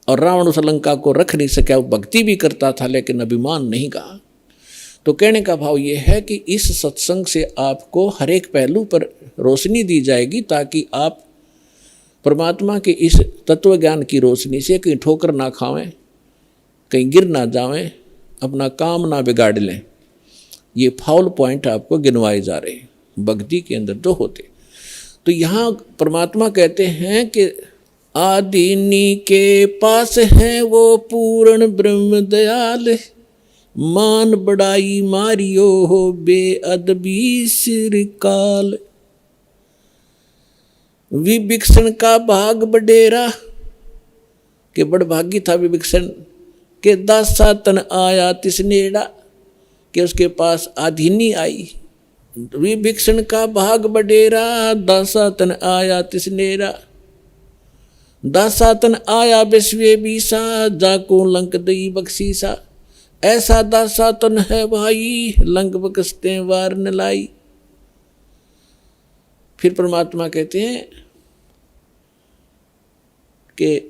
और रावण उस लंका को रख नहीं सका। वो भक्ति भी करता था लेकिन अभिमान नहीं कहा। तो कहने का भाव ये है कि इस सत्संग से आपको हर एक पहलू पर रोशनी दी जाएगी, ताकि आप परमात्मा के इस तत्व ज्ञान की रोशनी से कहीं ठोकर ना खावें, कहीं गिर ना जावें, अपना काम ना बिगाड़ लें। ये फाउल पॉइंट आपको गिनवाए जा रहे हैं भक्ति के अंदर जो होते। तो यहाँ परमात्मा कहते हैं कि आदीनी के पास है वो पूर्ण ब्रह्म दयाल, मान बड़ाई मारियो हो बेअदबी सिरकाल। विभीषण का भाग बडेरा, के बड़भागी था विभीषण, के दासातन आया तिसनेड़ा, के उसके पास आधीनी आई। विभीषण का भाग बडेरा, दासातन आया तिसनेड़ा, दासातन आया विश्वे बीसा, जाको लंक दई बख्शीसा। ऐसा दासातन है भाई, लंक बख्शते वार न लाई। फिर परमात्मा कहते हैं कि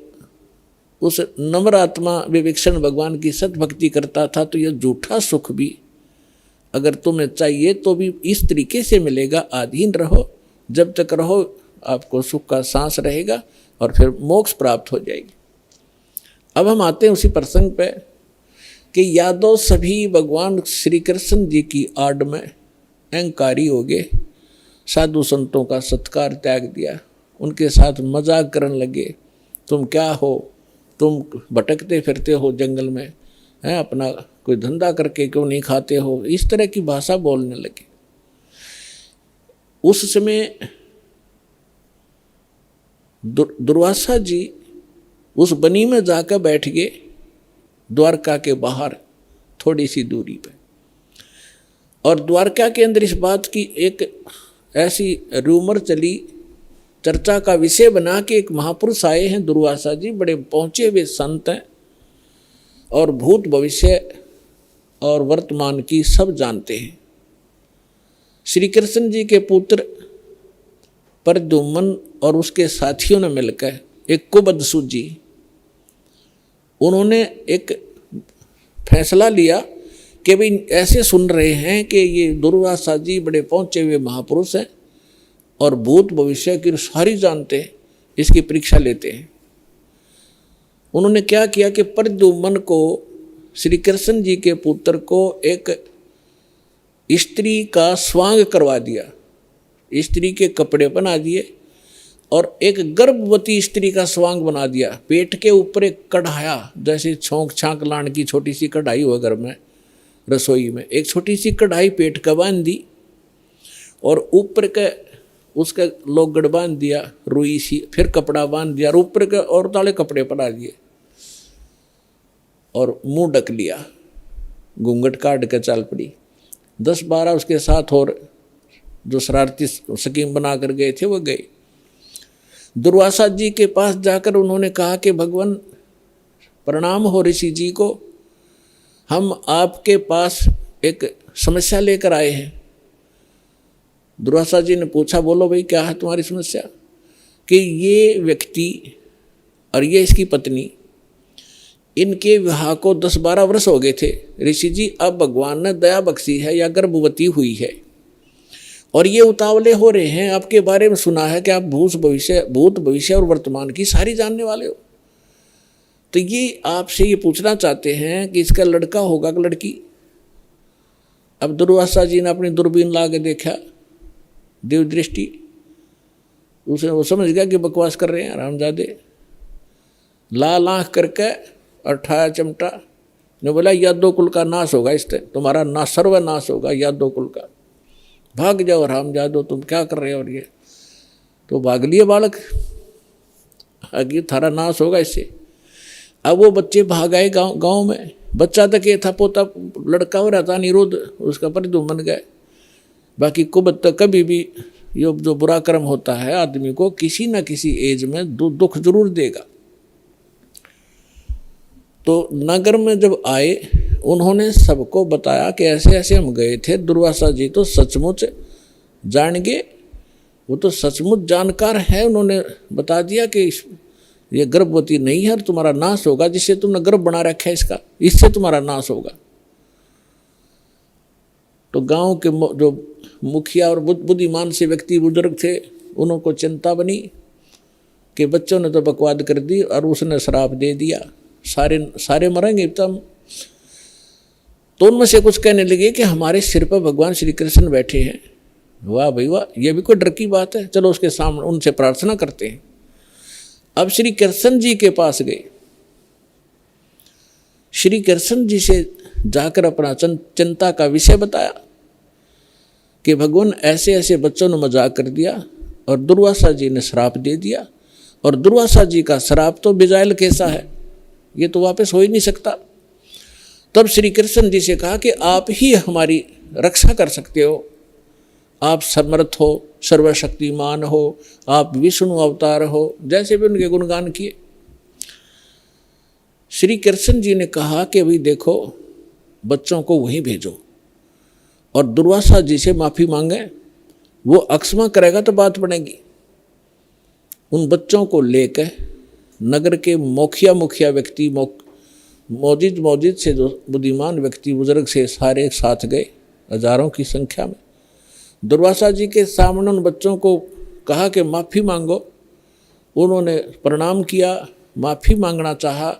उस नम्र आत्मा विभीषण भगवान की सतभक्ति करता था, तो यह झूठा सुख भी अगर तुम्हें चाहिए तो भी इस तरीके से मिलेगा। अधीन रहो, जब तक रहो आपको सुख का सांस रहेगा और फिर मोक्ष प्राप्त हो जाएगी। अब हम आते हैं उसी प्रसंग पे कि यादव सभी भगवान श्री कृष्ण जी की आड़ में अहंकारी हो गए, साधु संतों का सत्कार त्याग दिया, उनके साथ मजाक करने लगे। तुम क्या हो, तुम भटकते फिरते हो जंगल में, हैं अपना कोई धंधा करके क्यों नहीं खाते हो, इस तरह की भाषा बोलने लगे। उस समय दुर्वासा जी उस बनी में जाकर बैठ गए, द्वारका के बाहर थोड़ी सी दूरी पे। और द्वारका के अंदर इस बात की एक ऐसी रूमर चली, चर्चा का विषय बना कि एक महापुरुष आए हैं दुर्वासा जी, बड़े पहुँचे हुए संत हैं और भूत भविष्य और वर्तमान की सब जानते हैं। श्री कृष्ण जी के पुत्र प्रद्युम्न और उसके साथियों ने मिलकर एक कुबद सूझी, उन्होंने एक फैसला लिया कि भाई ऐसे सुन रहे हैं कि ये दुर्वासा जी बड़े पहुँचे हुए महापुरुष हैं और भूत भविष्य की सारी जानते हैं, इसकी परीक्षा लेते हैं। उन्होंने क्या किया कि प्रद्युम्न को, श्री कृष्ण जी के पुत्र को, एक स्त्री का स्वांग करवा दिया, स्त्री के कपड़े बना दिए और एक गर्भवती स्त्री का स्वांग बना दिया। पेट के ऊपर एक कढ़ाया, जैसे छोंक छांक लाने की छोटी सी कढ़ाई हो घर में रसोई में, एक छोटी सी कढ़ाई पेट का बांध दी और ऊपर के उसके लोग गड़ बांध दिया रुई सी, फिर कपड़ा बांध दिया और ऊपर के और ताले कपड़े पड़ा दिए और मुंह ढक लिया, घूंघट काट के चल पड़ी। 10-12 उसके साथ और जो शरारती स्कीम बना कर गए थे वो गए। दुर्वासा जी के पास जाकर उन्होंने कहा कि भगवान प्रणाम हो ऋषि जी को, हम आपके पास एक समस्या लेकर आए हैं। दुर्वासा जी ने पूछा, बोलो भाई क्या है तुम्हारी समस्या? कि ये व्यक्ति और ये इसकी पत्नी, इनके विवाह को 10-12 वर्ष हो गए थे ऋषि जी, अब भगवान ने दया बख्शी है या गर्भवती हुई है और ये उतावले हो रहे हैं। आपके बारे में सुना है कि आप भूत भविष्य और वर्तमान की सारी जानने वाले हो, तो ये आपसे ये पूछना चाहते हैं कि इसका लड़का होगा कि लड़की? अब दुर्वासा जी ने अपनी दूरबीन ला के देखा, देव दृष्टि, उसे वो समझ गया कि बकवास कर रहे हैं रामजादे। लाल आँख करके और ठाया चिमटा ने बोला, यादव कुल का नाश होगा, इससे तुम्हारा ना सर्वनाश होगा यादव कुल का, भाग जाओ रामजादो, तुम क्या कर रहे हो? और ये तो भाग लिए बालक, आगे थारा नाश होगा इससे। अब वो बच्चे भाग आए गाँव में। बच्चा तक ये था, पोता लड़का हो रहा था निरुद्ध, उसका परिधुम बन गए। बाकी कुबत तक कभी भी ये जो बुरा कर्म होता है आदमी को किसी न किसी एज में दुख जरूर देगा। तो नगर में जब आए उन्होंने सबको बताया कि ऐसे ऐसे हम गए थे। दुर्वासा जी तो सचमुच जान गए, वो तो सचमुच जानकार है। उन्होंने बता दिया कि ये गर्भवती नहीं है और तुम्हारा नाश होगा, जिससे तुमने गर्भ बना रखा है इसका, इससे तुम्हारा नाश होगा। तो गांव के जो मुखिया और बुद्धिमान से व्यक्ति बुजुर्ग थे, उनको चिंता बनी कि बच्चों ने तो बकवाद कर दी और उसने श्राप दे दिया, सारे मरेंगे तब। तो उनमें से कुछ कहने लगे कि हमारे सिर पर भगवान श्री कृष्ण बैठे हैं। वाह भाई वाह, ये भी कोई डर की बात है, चलो उसके सामने उनसे प्रार्थना करते हैं। अब श्री कृष्ण जी के पास गए। श्री कृष्ण जी से जाकर अपना चिंता का विषय बताया कि भगवान ऐसे ऐसे बच्चों ने मजाक कर दिया और दुर्वासा जी ने श्राप दे दिया, और दुर्वासा जी का श्राप तो बिजाइल कैसा है, ये तो वापस हो ही नहीं सकता। तब श्री कृष्ण जी से कहा कि आप ही हमारी रक्षा कर सकते हो, आप समर्थ हो, सर्वशक्तिमान हो, आप विष्णु अवतार हो, जैसे भी उनके गुणगान किए। श्री कृष्ण जी ने कहा कि भाई देखो, बच्चों को वहीं भेजो और दुर्वासा जी से माफ़ी मांगे, वो अक्षमा करेगा तो बात बनेगी। उन बच्चों को लेकर नगर के मुखिया व्यक्ति, मौजिद से जो बुद्धिमान व्यक्ति बुजुर्ग से सारे साथ गए, हजारों की संख्या में। दुर्वासा जी के सामने उन बच्चों को कहा कि माफ़ी मांगो। उन्होंने प्रणाम किया, माफ़ी मांगना चाहा,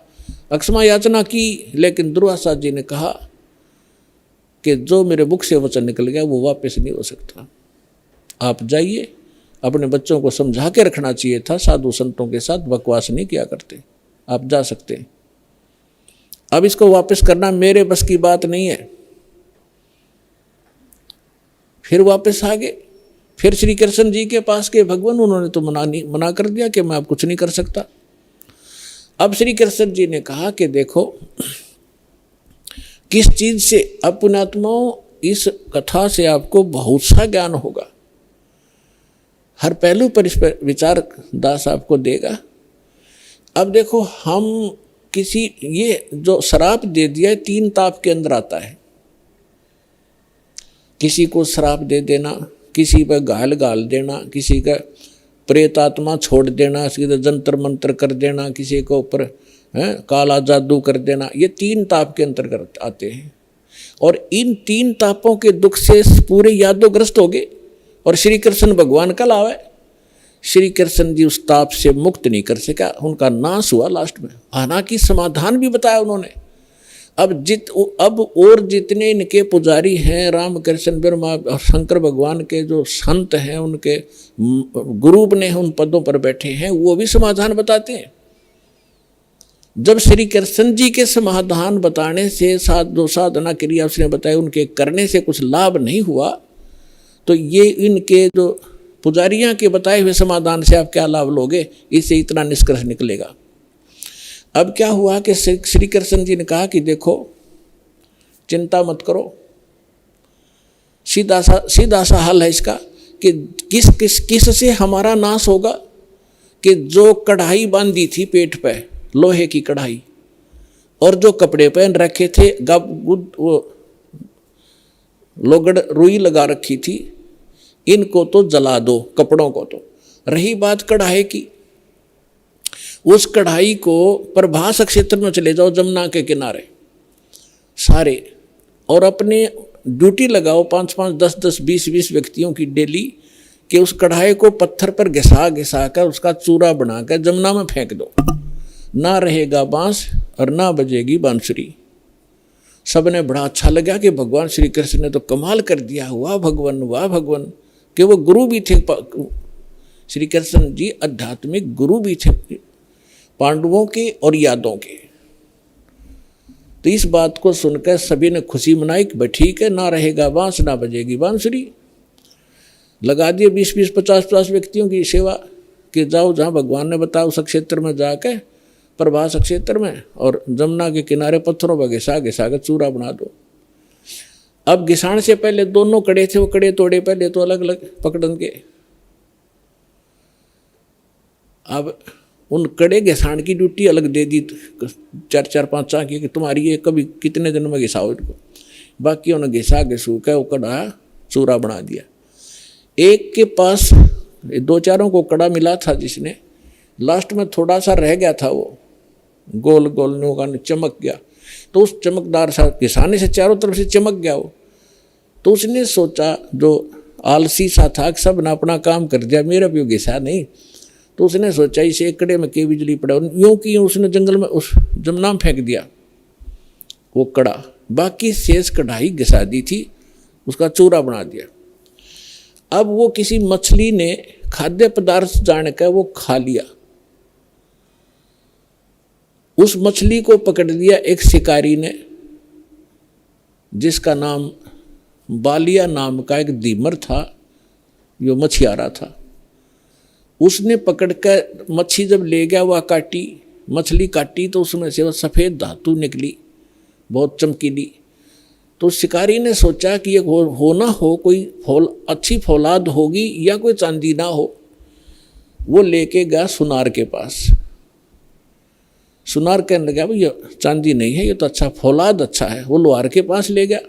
अक्षमा याचना की, लेकिन दुर्वासा जी ने कहा कि जो मेरे मुख से वचन निकल गया वो वापस नहीं हो सकता। आप जाइए, अपने बच्चों को समझा के रखना चाहिए था, साधु संतों के साथ बकवास नहीं किया करते, आप जा सकते हैं। अब इसको वापस करना मेरे बस की बात नहीं है। फिर वापस आ गए, फिर श्री कृष्ण जी के पास गए। भगवान उन्होंने तो मना कर दिया कि मैं अब कुछ नहीं कर सकता। अब श्री कृष्ण जी ने कहा कि देखो, किस चीज से, अब पुण्यात्माओं इस कथा से आपको बहुत सा ज्ञान होगा, हर पहलू पर इस पर विचार दास आपको देगा। अब देखो, हम किसी, ये जो श्राप दे दिया 3 ताप के अंदर आता है। किसी को श्राप दे देना, किसी पर गाल देना, किसी का प्रेत आत्मा छोड़ देना, किसी का जंतर मंत्र कर देना, किसी के ऊपर काला जादू कर देना, ये 3 ताप के अंतर्गत आते हैं। और इन 3 तापों के दुख से पूरे यादोग्रस्त हो गए और श्री कृष्ण भगवान कल आवे। श्री कृष्ण जी उस ताप से मुक्त नहीं कर सका, उनका नाश हुआ लास्ट में। हालांकि समाधान भी बताया उन्होंने। अब और जितने इनके पुजारी हैं, राम कृष्ण ब्रह्मा और शंकर भगवान के जो संत हैं, उनके गुरु ने उन पदों पर बैठे हैं, वो भी समाधान बताते हैं। जब श्री कृष्ण जी के समाधान बताने से जो साधना क्रिया उसने बताई, उनके करने से कुछ लाभ नहीं हुआ, तो ये इनके जो पुजारियां के बताए हुए समाधान से आप क्या लाभ लोगे, इससे इतना निष्कर्ष निकलेगा। अब क्या हुआ कि श्री कृष्ण जी ने कहा कि देखो चिंता मत करो, सीधा सा हल है इसका कि किस से हमारा नाश होगा, कि जो कढ़ाई बांधी थी पेट पे, लोहे की कढ़ाई, और जो कपड़े पहन रखे थे वो लोगड़ रुई लगा रखी थी, इनको तो जला दो, कपड़ों को तो। रही बात कढ़ाई की, उस कढ़ाई को प्रभास क्षेत्र में चले जाओ, जमुना के किनारे सारे, और अपने ड्यूटी लगाओ 5-5, 10-10, 20-20 व्यक्तियों की डेली, कि उस कढ़ाई को पत्थर पर घिसा कर उसका चूरा बनाकर जमुना में फेंक दो, ना रहेगा बांस और ना बजेगी बांसुरी। सबने बड़ा अच्छा लगा कि भगवान श्री कृष्ण ने तो कमाल कर दिया, वाह भगवान वाह भगवान, कि वो गुरु भी थे, श्री कृष्ण जी आध्यात्मिक गुरु भी थे पांडवों के और यादवों के। तो इस बात को सुनकर सभी ने खुशी मनाई कि ठीक है, ना रहेगा बांस ना बजेगी बांसुरी। लगा दिए 20-20, 50-50 व्यक्तियों की सेवा कि जाओ जहाँ भगवान ने बताया उस क्षेत्र में जाकर, प्रभास क्षेत्र में, और जमुना के किनारे पत्थरों पर घिसा कर चूरा बना दो। अब घिसाण से पहले दोनों कड़े थे, वो कड़े तोड़े पहले तो अलग अलग पकड़न के। अब उन कड़े घिसाण की ड्यूटी अलग दे दी 4-4, 5 की, कि तुम्हारी ये कभी कितने दिन में घिसाओ इनको। बाकी उन्हें घिसा घिसू के वो कड़ा चूरा बना दिया। एक के पास 2-4 को कड़ा मिला था, जिसने लास्ट में थोड़ा सा रह गया था, वो गोल गोल नोका चमक गया, तो उस चमकदार सा घिसाने से चारों तरफ से चमक गया वो। तो उसने सोचा, जो आलसी सा था, सब ने अपना काम कर दिया, मेरा भी घिसा नहीं, तो उसने सोचा इसे एक कड़े में के बिजली पड़ा, यूं कि उसने जंगल में उस जमुना में फेंक दिया वो कड़ा। बाकी शेष कढ़ाई घिसा दी थी, उसका चूरा बना दिया। अब वो किसी मछली ने खाद्य पदार्थ जानकर वो खा लिया, उस मछली को पकड़ लिया एक शिकारी ने, जिसका नाम बालिया नाम का एक दीमर था, जो मछियारा था। उसने पकड़कर मच्छी जब ले गया, वह काटी, मछली काटी तो उसमें से वह सफ़ेद धातु निकली, बहुत चमकीली। तो शिकारी ने सोचा कि ये हो ना हो कोई अच्छी फौलाद होगी या कोई चांदी ना हो। वो लेके गया सुनार के पास। सुनार कहने लगा भाई ये चांदी नहीं है, ये तो अच्छा फौलाद अच्छा है। वो लोहार के पास ले गया।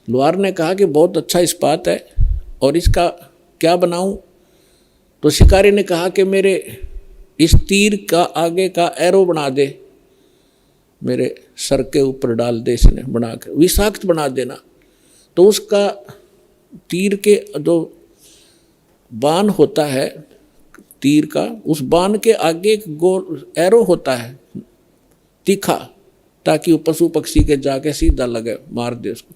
लोहार ने कहा कि बहुत अच्छा इस्पात है और इसका क्या बनाऊं। तो शिकारी ने कहा कि मेरे इस तीर का आगे का एरो बना दे, मेरे सर के ऊपर डाल दे, इसने बना के विषाक्त बना देना। तो उसका तीर के जो बाण होता है तीर का, उस बाण के आगे एक गोल एरो होता है तीखा, ताकि वो पशु पक्षी के जाके सीधा लगे, मार दे उसको।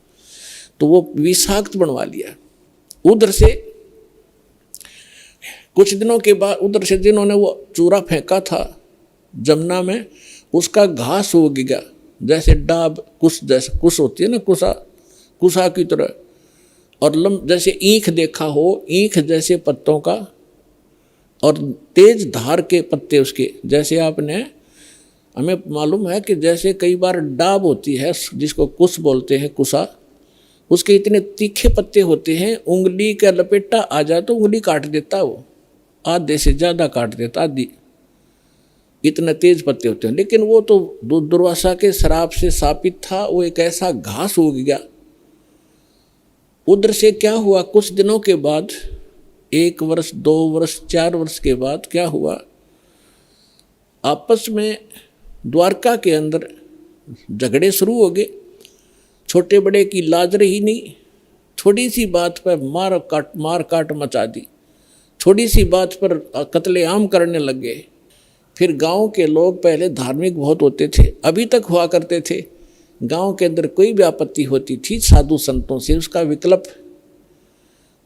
तो वो विषाक्त बनवा लिया। उधर से कुछ दिनों के बाद उधर से जिन्होंने वो चूरा फेंका था जमुना में, उसका घास उग गया, जैसे डाब कुश, जैसे कुश होती है ना, कुशा की तरह, और जैसे ईख देखा हो, ईख जैसे पत्तों का, और तेज धार के पत्ते उसके, जैसे आपने हमें मालूम है कि जैसे कई बार डाब होती है जिसको कुश बोलते हैं, कुशा, उसके इतने तीखे पत्ते होते हैं, उंगली का लपेटा आ जाए तो उंगली काट देता, वो आधे से ज़्यादा काट देता, आधी, इतने तेज पत्ते होते हैं। लेकिन वो तो दुर्वासा के श्राप से शापित था, वो एक ऐसा घास उग गया। उधर से क्या हुआ, कुछ दिनों के बाद, 1 वर्ष 2 वर्ष 4 वर्ष के बाद क्या हुआ, आपस में द्वारका के अंदर झगड़े शुरू हो गए। छोटे बड़े की लाज रही नहीं, थोड़ी सी बात पर मार काट मचा दी, थोड़ी सी बात पर कत्लेआम करने लग गए। फिर गांव के लोग पहले धार्मिक बहुत होते थे, अभी तक हुआ करते थे। गांव के अंदर कोई भी आपत्ति होती थी, साधु संतों से उसका विकल्प,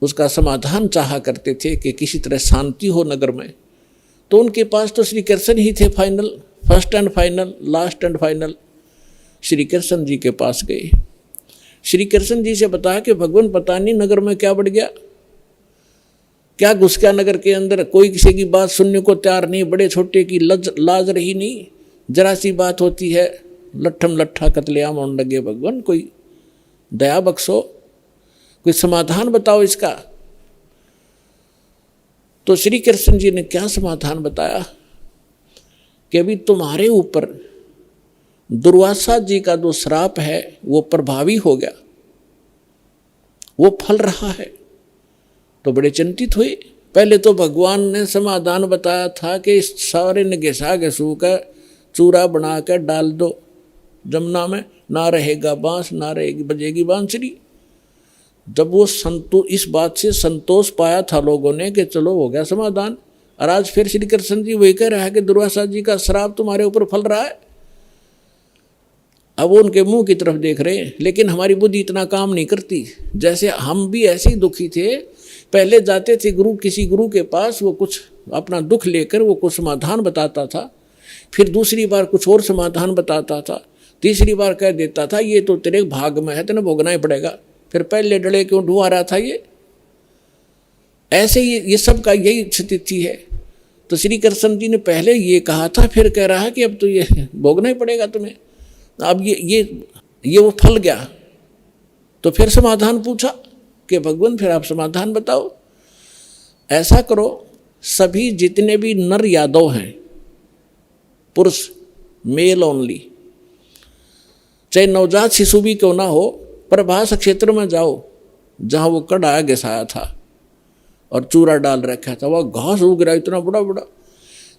उसका समाधान चाहा करते थे कि किसी तरह शांति हो नगर में। तो उनके पास तो श्री कृष्ण ही थे final, first and final, last and final. Shri Krishna ji के पास गए। श्री कृष्ण जी से बताया कि भगवान पता नहीं नगर में क्या बढ़ गया, क्या घुस गया नगर के अंदर, कोई किसी की बात सुनने को तैयार नहीं, बड़े छोटे की लाज रही नहीं। जरा सी बात होती है लट्ठम लट्ठा कतलेआम होने लगे। भगवान कोई दया बख्शो, कोई समाधान बताओ इसका। तो श्री कृष्ण जी ने क्या समाधान बताया कि अभी तुम्हारे ऊपर दुर्वासा जी का जो श्राप है वो प्रभावी हो गया, वो फल रहा है। तो बड़े चिंतित हुए। पहले तो भगवान ने समाधान बताया था कि इस सारे ने घिसा घिसू का चूरा बना कर डाल दो जमुना में, ना रहेगा बांस ना रहेगी बजेगी बांसुरी। जब वो इस बात से संतोष पाया था लोगों ने कि चलो हो गया समाधान, और आज फिर श्री कृष्ण जी वही कह रहा है कि दुर्वासा जी का श्राप तुम्हारे ऊपर फल रहा है। अब वो उनके मुंह की तरफ देख रहे हैं, लेकिन हमारी बुद्धि इतना काम नहीं करती। जैसे हम भी ऐसे ही दुखी थे, पहले जाते थे किसी गुरु के पास, वो कुछ अपना दुख लेकर वो कुछ समाधान बताता था, फिर दूसरी बार कुछ और समाधान बताता था, तीसरी बार कह देता था ये तो तेरे भाग में है, तेने भोगना ही पड़ेगा। फिर पहले डले क्यों ढुआ रहा था ये। ऐसे ही ये सब का यही स्थिति है। तो श्री कृष्ण जी ने पहले ये कहा था, फिर कह रहा है कि अब तो ये भोगना ही पड़ेगा तुम्हें। अब ये वो फल गया। तो फिर समाधान पूछा कि भगवान फिर आप समाधान बताओ। ऐसा करो, सभी जितने भी नर यादव हैं, पुरुष मेल ओनली, चाहे नवजात शिशु भी क्यों ना हो, प्रभास क्षेत्र में जाओ जहाँ वो कड़ा घिसाया था और चूरा डाल रखा था, वह घास उग रहा इतना बड़ा बड़ा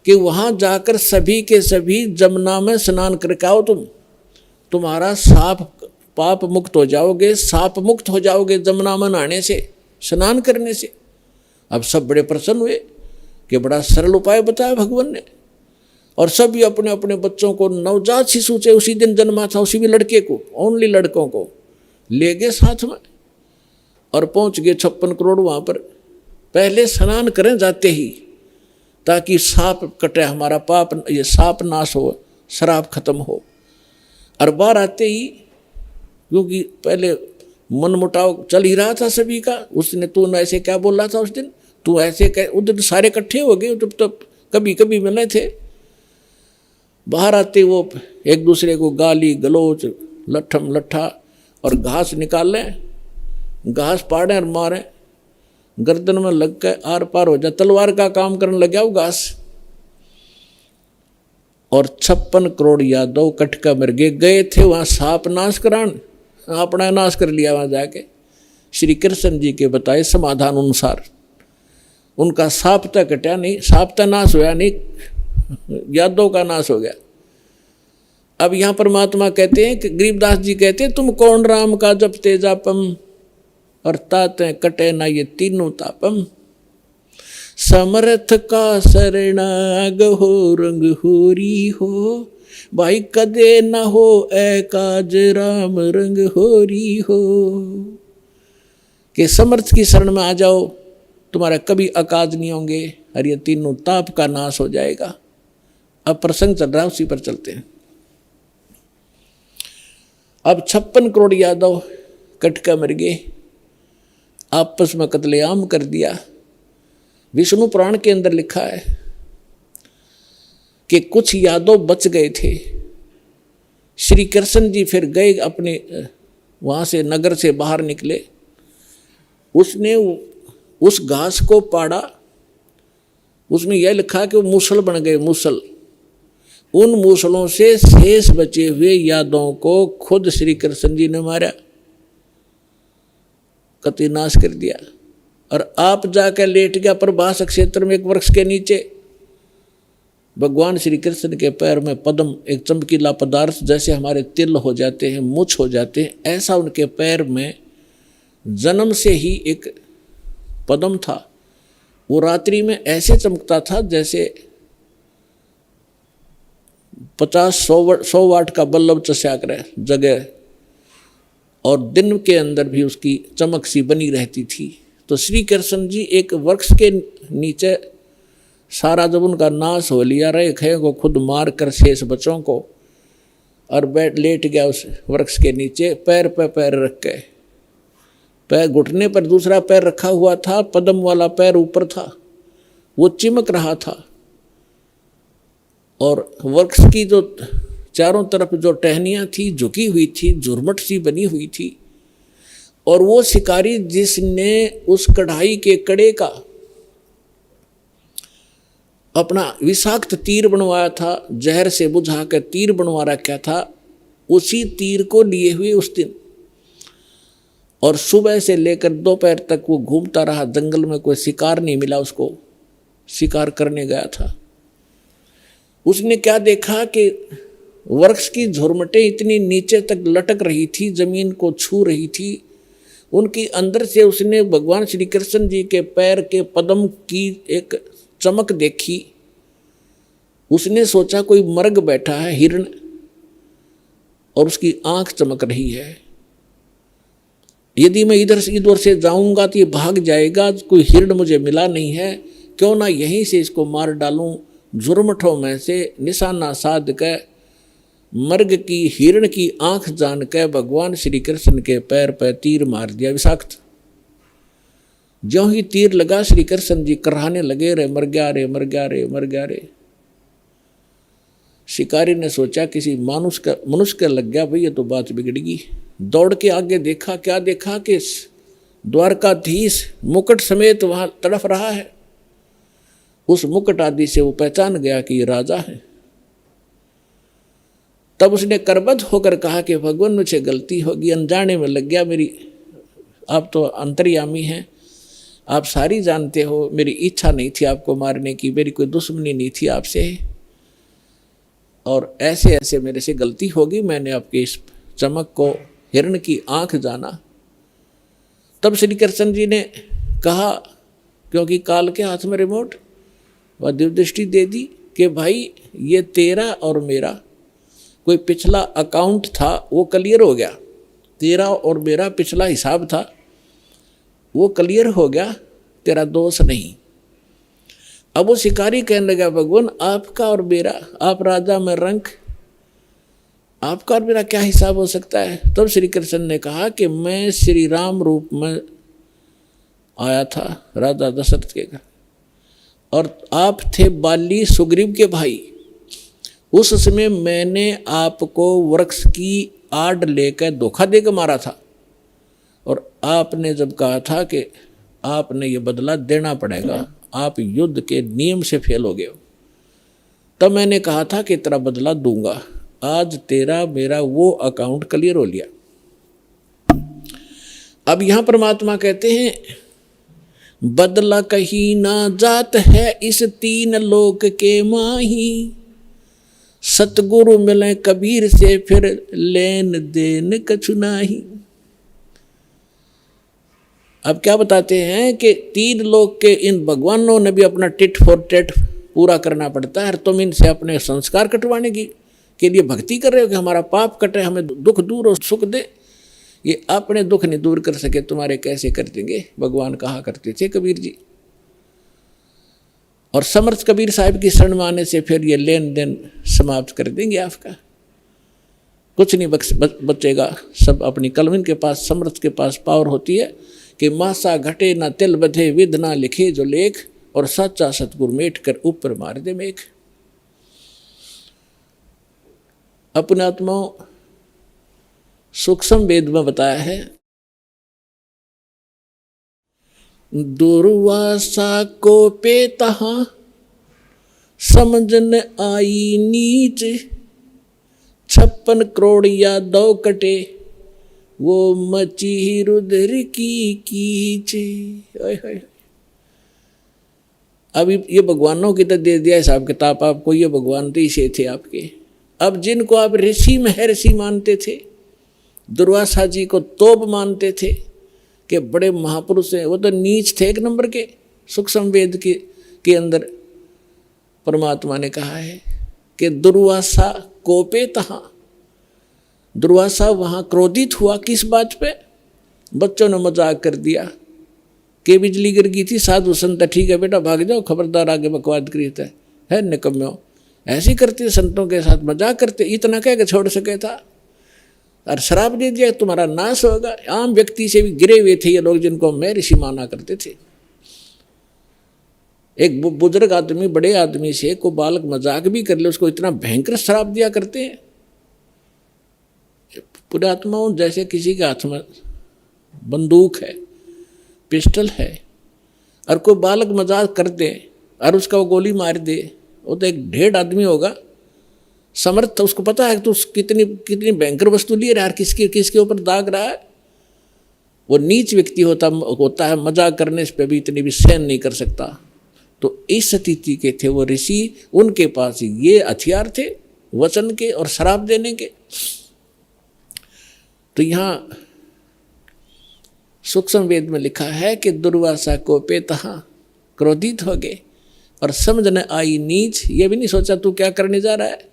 कि वहाँ जाकर सभी के सभी जमुना में स्नान करके आओ। तुम्हारा साप पाप मुक्त हो जाओगे, साप मुक्त हो जाओगे जमुना में नहाने से, स्नान करने से। अब सब बड़े प्रसन्न हुए कि बड़ा सरल उपाय बताया भगवान ने। और सभी अपने अपने बच्चों को, नवजात शिशु से उसी दिन जन्मा था उसी भी लड़के को, ओनली लड़कों को ले गए साथ में और पहुंच गए 56 करोड़ वहाँ पर। पहले स्नान करें जाते ही, ताकि साप कटे, हमारा पाप ये साप नाश हो, शराब खत्म हो। और बाहर आते ही, क्योंकि पहले मन मुटाव चल ही रहा था सभी का, उसने तू ऐसे क्या बोल रहा था उस दिन, तू ऐसे उधर सारे इकट्ठे हो गए, तो कभी कभी मिले थे। बाहर आते वो एक दूसरे को गाली गलोच लट्ठम लट्ठा और घास निकाल लें, घास पाड़ें और मारें, गर्दन में लग के आर पार हो जाए, तलवार का काम करने लग गया वो घास। और 56 करोड़ यादव कटका मर गए थे वहाँ साप नाश करान, अपना नाश कर लिया वहाँ जाके। श्री कृष्ण जी के बताए समाधान अनुसार उनका साप तक कटा नहीं, साप तक नाश होया नहीं, यादव का नाश हो गया। अब यहाँ परमात्मा कहते हैं कि गरीबदास जी कहते हैं, तुम कौन राम का जपते जापम और ताते कटे ना ये तीनों तापम। समर्थ का शरणाग हो रंग होरी हो, भाई कदे न हो एकाज राम रंग होरी हो। कि समर्थ की शरण में आ जाओ, तुम्हारा कभी अकाज नहीं होंगे और ये तीनों ताप का नाश हो जाएगा। अब प्रसंग चल रहा है, उसी पर चलते हैं। अब 56 करोड़ यादव कटका मर गए, आपस में कत्लेआम कर दिया। विष्णु पुराण के अंदर लिखा है कि कुछ यादव बच गए थे। श्री कृष्ण जी फिर गए अपने वहाँ से, नगर से बाहर निकले, उसने उस घास को पाड़ा, उसमें यह लिखा कि वो मूसल बन गए, मूसल। उन मूसलों से शेष बचे हुए यादवों को खुद श्री कृष्ण जी ने मारा, कति नाश कर दिया। और आप जाकर लेट गया प्रभास क्षेत्र में एक वृक्ष के नीचे। भगवान श्री कृष्ण के पैर में पद्म, एक चमकीला पदार्थ, जैसे हमारे तिल हो जाते हैं, मुछ हो जाते हैं, ऐसा उनके पैर में जन्म से ही एक पद्म था। वो रात्रि में ऐसे चमकता था जैसे 50-100 वाट का बल्ब चस्याक रहे जगह, और दिन के अंदर भी उसकी चमक सी बनी रहती थी। तो श्री कृष्ण जी एक वृक्ष के नीचे, सारा जब उनका नाश हो लिया, रहे खे को खुद मार कर शेष बच्चों को, और लेट गया उस वृक्ष के नीचे, पैर पे पैर रख के। पैर घुटने पर दूसरा पैर रखा हुआ था, पद्म वाला पैर ऊपर था, वो चिमक रहा था। और वृक्ष की जो चारों तरफ जो टहनियाँ थी झुकी हुई थी, झुरमट सी बनी हुई थी। और वो शिकारी जिसने उस कढ़ाई के कड़े का अपना विषाक्त तीर बनवाया था, जहर से बुझा कर तीर बनवा रखा था, उसी तीर को लिए हुए उस दिन और सुबह से लेकर दोपहर तक वो घूमता रहा जंगल में। कोई शिकार नहीं मिला उसको, शिकार करने गया था। उसने क्या देखा कि वृक्ष की झुरमटें इतनी नीचे तक लटक रही थी, जमीन को छू रही थी। उनकी अंदर से उसने भगवान श्री कृष्ण जी के पैर के पद्म की एक चमक देखी। उसने सोचा कोई मर्ग बैठा है, हिरण, और उसकी आंख चमक रही है। यदि मैं इधर से इधर से जाऊंगा तो ये भाग जाएगा, कोई हिरण मुझे मिला नहीं है, क्यों ना यहीं से इसको मार डालूं। झुरमठों में से निशाना साध कर मर्ग की हिरण की आंख जान कर भगवान श्री कृष्ण के पैर पर तीर मार दिया विषाक्त। ज्यों ही तीर लगा श्री कृष्ण जी कराहने लगे, रे मर गया रे, मर गया रे, मर गया रे। शिकारी ने सोचा किसी मनुष्य का लग गया, भाई ये तो बात बिगड़गी। दौड़ के आगे देखा, क्या देखा कि द्वारकाधीश मुकुट समेत वहां तड़फ रहा है। उस मुकुट आदि से वो पहचान गया कि ये राजा है। तब उसने करबद्ध होकर कहा कि भगवान मुझे गलती होगी, अनजाने में लग गया मेरी, आप तो अंतर्यामी हैं, आप सारी जानते हो, मेरी इच्छा नहीं थी आपको मारने की, मेरी कोई दुश्मनी नहीं थी आपसे, और ऐसे ऐसे मेरे से गलती होगी, मैंने आपके इस चमक को हिरण की आंख जाना। तब श्री कृष्ण जी ने कहा, क्योंकि काल के हाथ में रिमोट, वह दिव्य दृष्टि दे दी कि भाई ये तेरा और मेरा कोई पिछला अकाउंट था, वो क्लियर हो गया। तेरा और मेरा पिछला हिसाब था, वो क्लियर हो गया, तेरा दोष नहीं। अब वो शिकारी कहने लगा, भगवान आपका और मेरा, आप राजा में रंक, आपका और मेरा क्या हिसाब हो सकता है। तब श्री कृष्ण ने कहा कि मैं श्री राम रूप में आया था राजा दशरथ के घर, और आप थे बाली सुग्रीव के भाई। उस समय मैंने आपको वृक्ष की आड़ लेकर धोखा देकर मारा था, और आपने जब कहा था कि आपने ये बदला देना पड़ेगा, आप युद्ध के नियम से फेल हो गए हो, तब मैंने कहा था कि तेरा बदला दूंगा। आज तेरा मेरा वो अकाउंट क्लियर हो लिया। अब यहां परमात्मा कहते हैं, बदला कहीं ना जात है इस तीन लोक के माही, सतगुरु मिले कबीर से फिर लेन देन कछु नाही। अब क्या बताते हैं कि तीन लोक के इन भगवानों ने भी अपना टिट फॉर टेट पूरा करना पड़ता है। तुम इनसे अपने संस्कार कटवाने के लिए भक्ति कर रहे हो कि हमारा पाप कटे, हमें दुख दूर और सुख दे। ये अपने दुख नहीं दूर कर सके, तुम्हारे कैसे कर देंगे, भगवान कहा करते थे कबीर जी। और समर्थ कबीर साहब की शरण में आने से फिर ये लेन देन समाप्त कर देंगे आपका, कुछ नहीं बचेगा। सब अपनी कलम के पास, समर्थ के पास पावर होती है कि मासा घटे ना तिल बधे, विद ना लिखे जो लेख, और सच्चा सतगुरु मेट कर ऊपर मार दे मेघ। अपने आत्माओं सूक्ष्म वेद में बताया है, दुर्वासा को पे तहां समझन आई नीच, 56 करोड़ या 2 कटे वो मची रुद्र की कीच। अब ये भगवानों की तो दे दिया हिसाब किताब आपको, ये भगवान तो इसे थे आपके। अब जिनको आप ऋषि महर्षि मानते थे, दुर्वासा जी को तोप मानते थे कि बड़े महापुरुष हैं, वो तो नीच थे एक नंबर के। सूक्ष्म वेद के अंदर परमात्मा ने कहा है कि दुर्वासा कोपे तहां, दुर्वासा वहां क्रोधित हुआ। किस बात पे? बच्चों ने मजाक कर दिया कि बिजली गिर गई थी, साधु संत ठीक है बेटा भाग जाओ, खबरदार आगे बकवाद करीता है निकम्मो, ऐसे करते संतों के साथ मजाक करते, इतना कह के छोड़ सके था। और श्राप दे दिया तुम्हारा नाश होगा। आम व्यक्ति से भी गिरे हुए थे ये लोग, जिनको मैं ऋषि माना करते थे। एक बुजुर्ग आदमी बड़े आदमी से को बालक मजाक भी कर ले, उसको इतना भयंकर श्राप दिया करते हैं। पुरात्माओं जैसे किसी के हाथ में बंदूक है, पिस्टल है, और कोई बालक मजाक कर दे और उसका वो गोली मार दे, वो तो एक ढेर आदमी होगा समर्थ, उसको पता है कि तो कितनी कितनी भयंकर वस्तु लिए रहा है, किसके ऊपर दाग रहा है। वो नीच व्यक्ति होता है, मजाक करने पे भी इतनी भी सहन नहीं कर सकता। तो इस स्थिति के थे वो ऋषि, उनके पास ये हथियार थे वचन के और श्राप देने के। तो यहाँ सूक्ष्म वेद में लिखा है कि दुर्वासा को पेतहा, क्रोधित हो गए और समझ न आई नीच, ये भी नहीं सोचा तू क्या करने जा रहा है,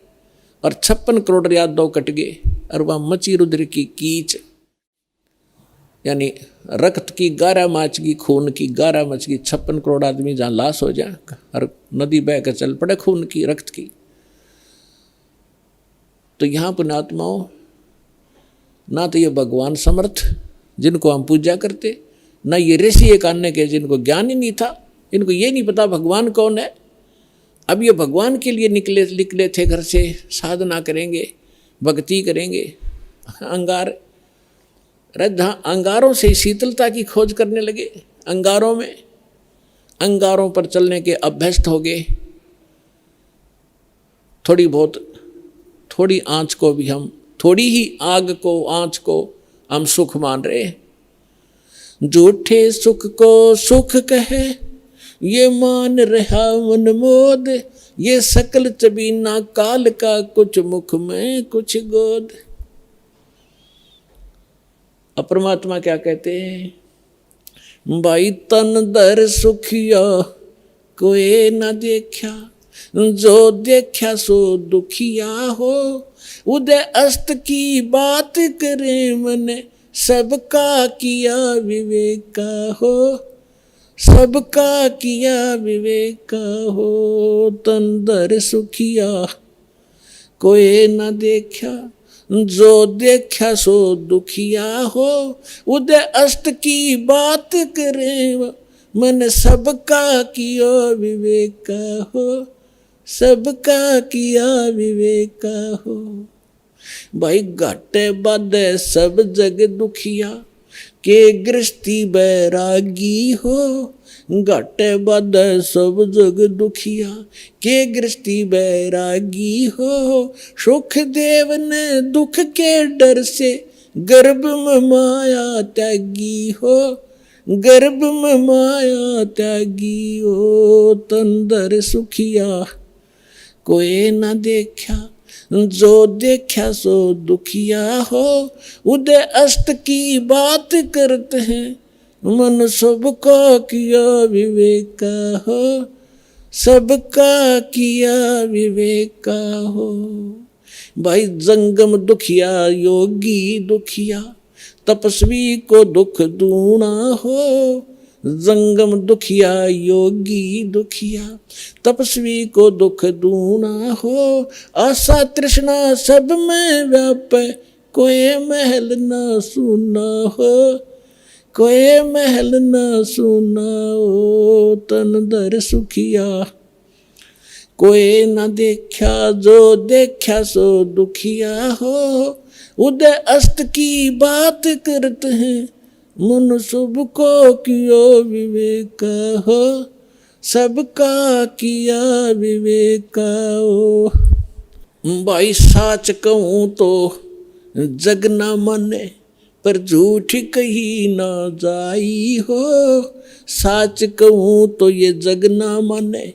और 56 करोड़ यादव कट गए और वह मची रुद्र की कीच, यानी रक्त की 11 माच की, खून की 11 मच की, 56 करोड़ आदमी जहाँ लाश हो जाए और नदी बह कर चल पड़े खून की, रक्त की। तो यहाँ पुण्यात्माओं, ना तो ये भगवान समर्थ जिनको हम पूजा करते, ना ये ऋषि एक अन्य के जिनको ज्ञान ही नहीं था, इनको ये नहीं पता भगवान कौन है। अब ये भगवान के लिए निकले थे घर से, साधना करेंगे, भक्ति करेंगे, अंगार जहाँ अंगारों से शीतलता की खोज करने लगे, अंगारों पर चलने के अभ्यस्त हो गए। थोड़ी आँच को भी हम, थोड़ी ही आग को, आँच को हम सुख मान रहे। झूठे सुख को सुख कहे, ये मान रहा मन मोद, ये सकल चबीना काल का, कुछ मुख में कुछ गोद। परमात्मा क्या कहते हैं, भाई तन दर सुखिया कोई न देखा, जो देखा सो दुखिया हो, उदय अस्त की बात करे मन, सबका किया विवेका हो, सबका किया विवेका हो। तन दर सुखिया कोई न देखा, जो देखा सो दुखिया हो, उदय अस्त की बात करे मन, सबका किया विवेका हो, सबका किया विवेका हो। भाई घाटे बाधे सब जग दुखिया, के गृहस्थी बैरागी हो, घाटे बाधे सब जग दुखिया, के गृहस्थी बैरागी हो। सुख देव ने दुख के डर से, गर्भ में माया त्यागी हो, गर्भ में माया त्यागी हो। तन दर सुखिया कोई न देखा, जो देखा सो दुखिया हो, उदय अस्त की बात करते हैं मन, सबका किया विवेका हो, सबका किया विवेका हो। भाई जंगम दुखिया योगी दुखिया, तपस्वी को दुख दूना हो, जंगम दुखिया योगी दुखिया, तपस्वी को दुख दूना हो। आशा तृष्णा सब में व्यापे, कोई महल न सुना हो, कोई महल न सुना हो। तन दर सुखिया कोई न देखा, जो देखा सो दुखिया हो, उदय अस्त की बात करते हैं मन, सबको किया विवेका हो, सबका किया विवेका हो। भाई साच कहूँ तो जग न माने, पर झूठ कही ना जाई हो। साच कहूँ तो ये जग न माने,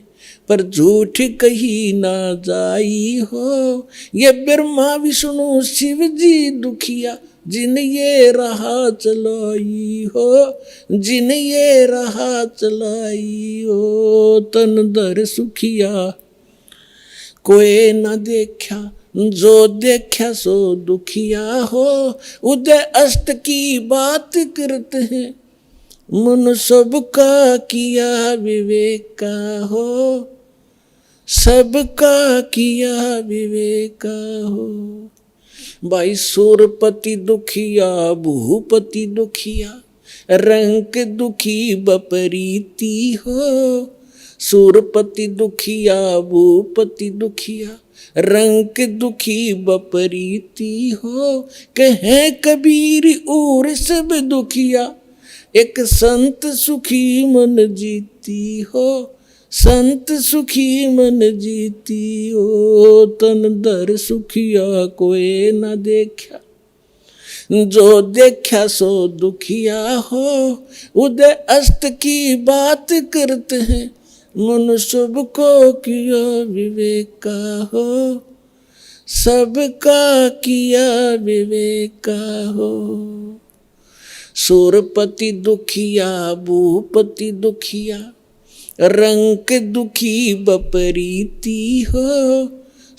पर झूठ कही ना जाई हो। ये ब्रह्मा विष्णु शिव जी दुखिया, जिन ये राह चलाई हो, जिन ये राह चलाई हो। तन दर सुखिया कोई न देखा, जो देखा सो दुखिया हो। उदय अस्त की बात करते हैं मन, सबका किया विवेका हो, सबका किया विवेका हो। भाई सुरपति दुखिया भूपति दुखिया रंक दुखी बपरीती हो। सुरपति दुखिया भूपति दुखिया रंक दुखी बपरीती हो। कहे कबीर और सब दुखिया एक संत सुखी मन जीती हो। संत सुखी मन जीती हो। तन दर सुखिया कोई न देखा जो देखा सो दुखिया हो। उदय अस्त की बात करते हैं मन सबको किया विवेका हो। सबका किया विवेका हो। सुरपति दुखिया भूपति दुखिया रंक दुखी बपरीती हो।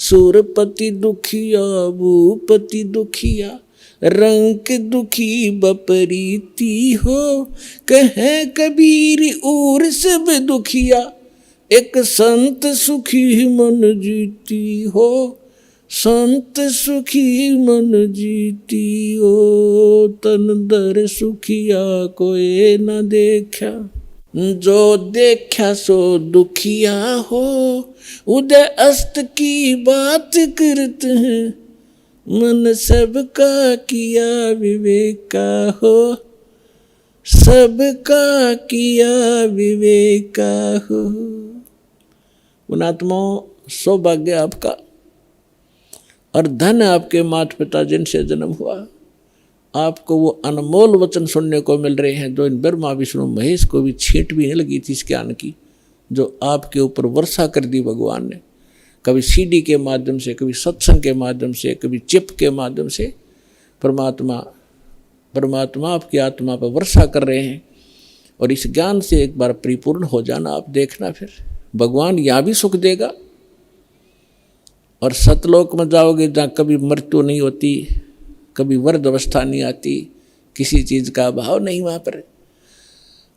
सुरपति दुखिया भूपति दुखिया रंक दुखी बपरीती हो। कहे कबीर और सब दुखिया एक संत सुखी मन जीती हो। संत सुखी मन जीती हो। तन दर सुखिया कोई न देखा जो देखा सो दुखिया हो। उदय अस्त की बात करते हैं मन सबका किया विवेका हो। सबका किया विवेका हो। पुणात्माओं, सौभाग्य आपका और धन आपके माता पिता जिनसे जन्म हुआ। आपको वो अनमोल वचन सुनने को मिल रहे हैं जो इन ब्रह्मा विष्णु महेश को भी छींट भी नहीं लगी थी इस ज्ञान की, जो आपके ऊपर वर्षा कर दी भगवान ने। कभी सीडी के माध्यम से, कभी सत्संग के माध्यम से, कभी चिप के माध्यम से परमात्मा आपकी आत्मा पर वर्षा कर रहे हैं। और इस ज्ञान से एक बार परिपूर्ण हो जाना, आप देखना फिर भगवान यहाँ भी सुख देगा और सतलोक में जाओगे जहाँ कभी मृत्यु नहीं होती, कभी वृद्ध अवस्था नहीं आती, किसी चीज़ का अभाव नहीं वहाँ पर।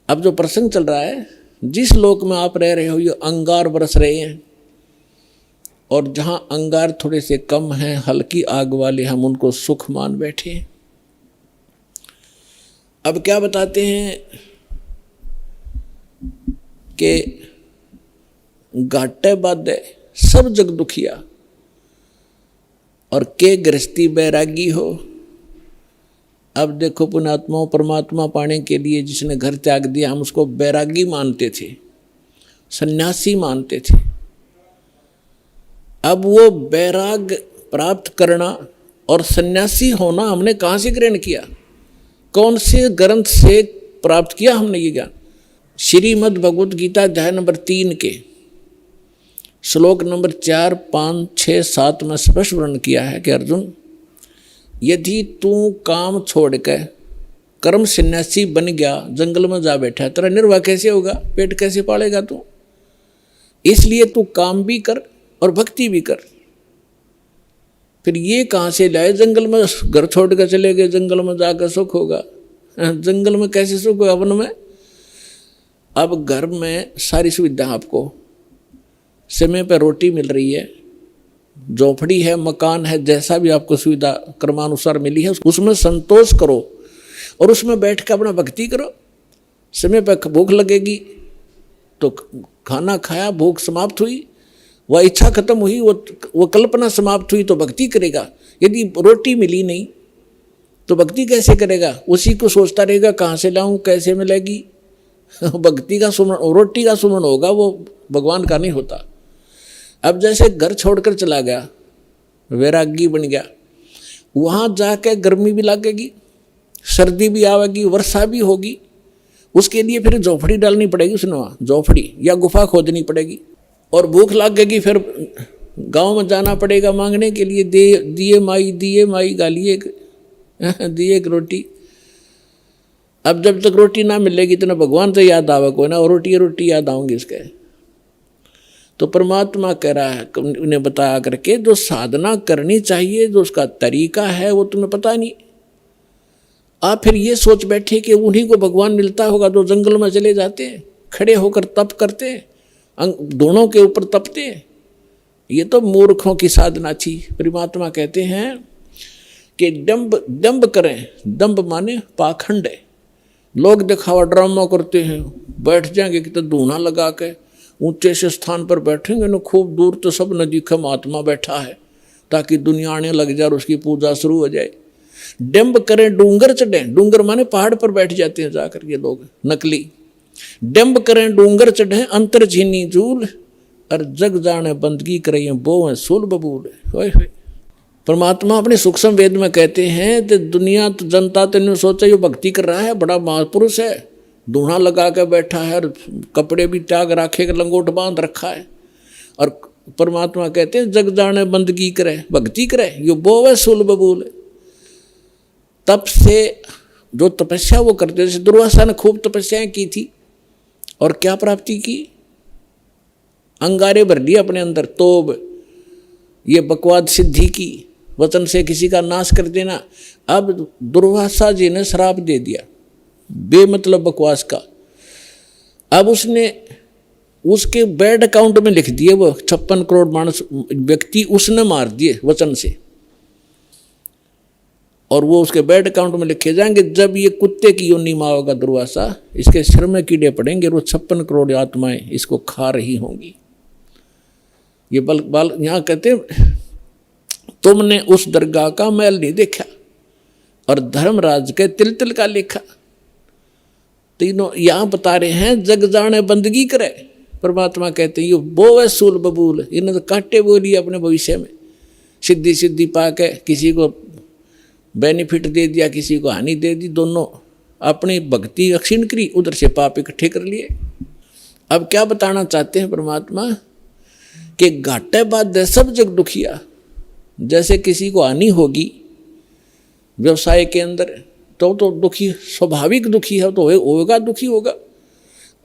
अब जो प्रसंग चल रहा है, जिस लोक में आप रह रहे हो ये अंगार बरस रहे हैं और जहाँ अंगार थोड़े से कम हैं, हल्की आग वाले, हम उनको सुख मान बैठे हैं। अब क्या बताते हैं कि घाटे बाधे सब जग दुखिया और के गृहस्थी बैरागी हो। अब देखो पुणात्माओं, परमात्मा पाने के लिए जिसने घर त्याग दिया हम उसको बैरागी मानते थे, सन्यासी मानते थे। अब वो बैराग प्राप्त करना और सन्यासी होना हमने कहाँ से ग्रहण किया, कौन से ग्रंथ से प्राप्त किया हमने ये ज्ञान? श्रीमद् भगवत गीता अध्याय नंबर 3 के श्लोक नंबर 4, 5, 6, 7 में स्पष्ट वर्णन किया है कि अर्जुन, यदि तू काम छोड़ कर कर्म सन्यासी बन गया, जंगल में जा बैठा, तेरा निर्वाह कैसे होगा, पेट कैसे पालेगा तू? इसलिए तू काम भी कर और भक्ति भी कर। फिर ये कहाँ से लाए? जंगल में घर छोड़ कर चले गए, जंगल में जाकर सुख होगा? जंगल में कैसे सुख होगा? वन में। अब घर में सारी सुविधा आपको, समय पर रोटी मिल रही है, झोपड़ी है, मकान है, जैसा भी आपको सुविधा क्रमानुसार मिली है उसमें संतोष करो और उसमें बैठ कर अपना भक्ति करो। समय पर भूख लगेगी तो खाना खाया, भूख समाप्त हुई, वह इच्छा खत्म हुई, वो कल्पना समाप्त हुई तो भक्ति करेगा। यदि रोटी मिली नहीं तो भक्ति कैसे करेगा? उसी को सोचता रहेगा कहाँ से लाऊं, कैसे मिलेगी। भक्ति का सुमन, रोटी का सुमन होगा, वो भगवान का नहीं होता। अब जैसे घर छोड़कर चला गया, वैरागी बन गया, वहाँ जाकर गर्मी भी लगेगी, सर्दी भी आवेगी, वर्षा भी होगी, उसके लिए फिर झोपड़ी डालनी पड़ेगी, उसने वहाँ झोपड़ी या गुफा खोदनी पड़ेगी। और भूख लगेगी, फिर गांव में जाना पड़ेगा मांगने के लिए, दिए माई गालिए दिए एक रोटी। अब जब तक रोटी ना मिलेगी तो ना भगवान से याद आवे कोई ना, और रोटी याद आऊंगी इसके। तो परमात्मा कह रहा है, उन्हें बताया करके जो साधना करनी चाहिए, जो उसका तरीका है वो तुम्हें पता नहीं। आप फिर ये सोच बैठे कि उन्हीं को भगवान मिलता होगा जो जंगल में चले जाते हैं, खड़े होकर तप करते, दोनों के ऊपर तपते। ये तो मूर्खों की साधना थी। परमात्मा कहते हैं कि दंभ करें। दंभ माने पाखंड है। लोग दिखावा ड्रामा करते हैं, बैठ जाएंगे कि तो धूना लगा के ऊंचे से स्थान पर बैठेंगे ना, खूब दूर तो सब न दिखे महात्मा बैठा है, ताकि दुनिया आने लग जाए और उसकी पूजा शुरू हो जाए। डंब करें डूंगर चढ़ें, डूंगर माने पहाड़ पर बैठ जाते हैं जाकर ये लोग नकली। डंब करें डूंगर चढ़ें अंतर झीनी झूल, और जग जाने बंदगी करें बोवें सूल बबूल। परमात्मा अपने सूक्ष्म वेद में कहते हैं कि दुनिया तो जनता तो सोचा ये भक्ति कर रहा है, बड़ा महापुरुष है, दूना लगा के बैठा है और कपड़े भी त्याग रखे के लंगोट बांध रखा है। और परमात्मा कहते हैं जग जाने बंदगी करे भक्ति करे यो बोवे सूल बबूल। तप से जो तपस्या वो करते, जैसे दुर्वासा ने खूब तपस्याएं की थी और क्या प्राप्ति की, अंगारे भर लिए अपने अंदर, तोब ये बकवाद सिद्धि की, वचन से किसी का नाश कर देना। अब दुर्वासा जी ने श्राप दे दिया बेमतलब बकवास का। अब उसने उसके बैड अकाउंट में लिख दिए वो 56 करोड़ मानस व्यक्ति उसने मार दिए वचन से, और वो उसके बैड अकाउंट में लिखे जाएंगे। जब ये कुत्ते की योनि माँ होगा दुर्वासा, इसके सिर में कीड़े पड़ेंगे, वो 56 करोड़ आत्माएं इसको खा रही होंगी। ये बाल यहाँ कहते तुमने उस दरगाह का मैल नहीं देखा और धर्मराज के तिल तिल का लिखा। तीनों यहाँ बता रहे हैं जग जाने बंदगी करे। परमात्मा कहते हैं ये बोवे सूल बबूल, इन्हें तो काटे बोली अपने भविष्य में, सिद्धि सिद्धि पा के किसी को बेनिफिट दे दिया, किसी को हानि दे दी, दोनों अपनी भक्ति अक्षीण करी, उधर से पाप इकट्ठे कर लिए। अब क्या बताना चाहते हैं परमात्मा कि घाटे बाद सब जग दुखिया। जैसे किसी को हानि होगी व्यवसाय के अंदर तो दुखी, स्वाभाविक दुखी है तो होगा, दुखी होगा।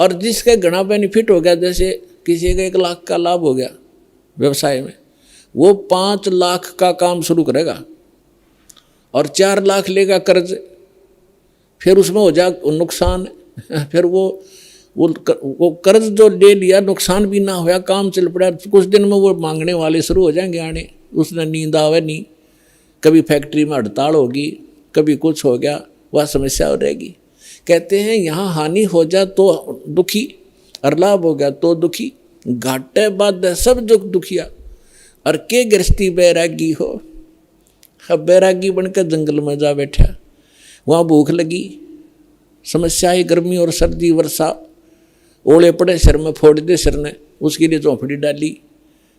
और जिसके घना बेनिफिट हो गया, जैसे किसी का 1 लाख का लाभ हो गया व्यवसाय में, वो 5 लाख का काम शुरू करेगा और 4 लाख लेगा कर्ज, फिर उसमें हो जा नुकसान। फिर वो कर्ज जो ले लिया नुकसान भी ना होया, काम चल पड़ा, कुछ दिन में वो मांगने वाले शुरू हो जाएंगे आने, उसने नींद आवे नहीं, कभी फैक्ट्री में हड़ताल होगी, कभी कुछ हो गया, वह समस्या हो रहेगी। कहते हैं यहाँ हानि हो जा तो दुखी और लाभ हो गया तो दुखी, घाटे बाद सब दुखिया। और के गृहस्थी बैरागी हो, अब बैरागी बनकर जंगल में जा बैठा, वहाँ भूख लगी, समस्या है गर्मी और सर्दी वर्षा, ओले पड़े सिर में, फोड़ दे सिर ने, उसके लिए झोंपड़ी डाली,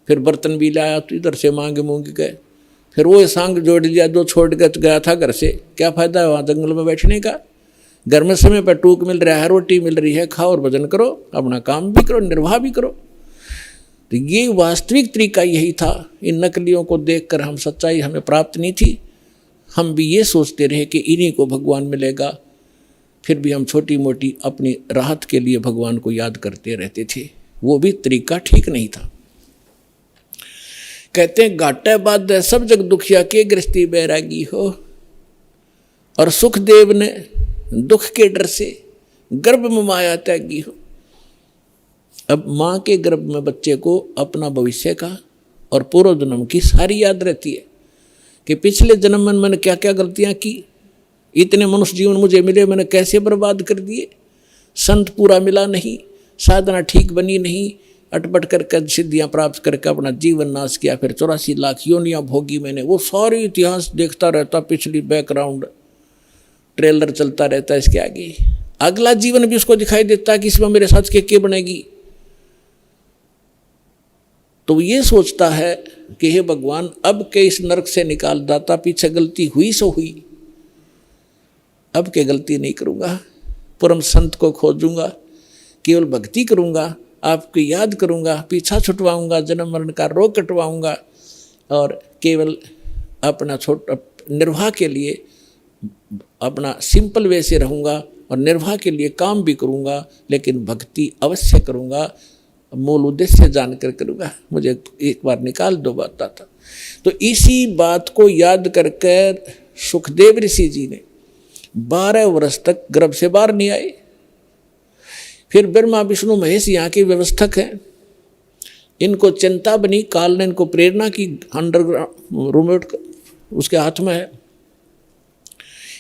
फिर बर्तन भी लाया तो इधर से मांगे मूंगे गए, फिर वो सांग जोड़ लिया जो छोड़ कर गया था घर से। क्या फायदा है वहाँ जंगल में बैठने का, घर में समय पर टूक मिल रहा है, रोटी मिल रही है, खाओ और भजन करो, अपना काम भी करो, निर्वाह भी करो। तो ये वास्तविक तरीका यही था। इन नकलियों को देखकर हम सच्चाई हमें प्राप्त नहीं थी, हम भी ये सोचते रहे कि इन्हीं को भगवान मिलेगा, फिर भी हम छोटी मोटी अपनी राहत के लिए भगवान को याद करते रहते थे। वो भी तरीका ठीक नहीं था। कहते हैं घाटे बाद सब जग दुखिया के गृहस्थी बैरागी हो। और सुखदेव ने दुख के डर से गर्भ में माया त्यागी हो। अब माँ के गर्भ में बच्चे को अपना भविष्य का और पूर्व जन्म की सारी याद रहती है कि पिछले जन्म में मैंने क्या क्या गलतियाँ की, इतने मनुष्य जीवन मुझे मिले, मैंने कैसे बर्बाद कर दिए, संत पूरा मिला नहीं, साधना ठीक बनी नहीं, अटपट करके सिद्धियाँ प्राप्त करके अपना जीवन नाश किया, फिर 84 लाख योनियाँ भोगी मैंने। वो सारी इतिहास देखता रहता, पिछली बैकग्राउंड ट्रेलर चलता रहता है इसके आगे, अगला जीवन भी उसको दिखाई देता कि इसमें मेरे साथ क्या बनेगी। तो ये सोचता है कि हे भगवान अब के इस नरक से निकाल दाता, पीछे गलती हुई सो हुई, अब के गलती नहीं करूँगा, परम संत को खोजूंगा, केवल भक्ति करूँगा, आपकी याद करूँगा, पीछा छुटवाऊँगा, जन्म मरण का रोग कटवाऊँगा और केवल अपना निर्वाह के लिए अपना सिंपल वे से रहूँगा और निर्वाह के लिए काम भी करूँगा, लेकिन भक्ति अवश्य करूँगा, मूल उद्देश्य जानकर करूँगा, मुझे एक बार निकाल दो बात था। तो इसी बात को याद करके सुखदेव ऋषि जी ने 12 वर्ष तक गर्भ से बाहर नहीं आए। फिर ब्रह्मा विष्णु महेश यहाँ के व्यवस्थक हैं, इनको चिंता बनी, काल ने इनको प्रेरणा की, अंडरग्राउंड रूममेट उसके हाथ में है,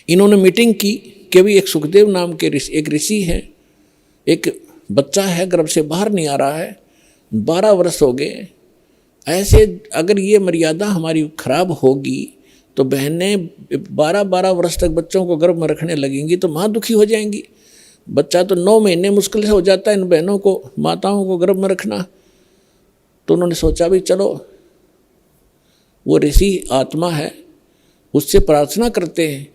इन्होंने मीटिंग की कि भी एक सुखदेव नाम के एक ऋषि है, एक बच्चा है गर्भ से बाहर नहीं आ रहा है, 12 वर्ष हो गए, ऐसे अगर ये मर्यादा हमारी खराब होगी तो बहनें 12-12 वर्ष तक बच्चों को गर्भ में रखने लगेंगी तो माँ दुखी हो जाएंगी। बच्चा तो 9 महीने मुश्किल से हो जाता है इन बहनों को, माताओं को गर्भ में रखना। तो उन्होंने सोचा भी चलो वो ऋषि आत्मा है, उससे प्रार्थना करते हैं,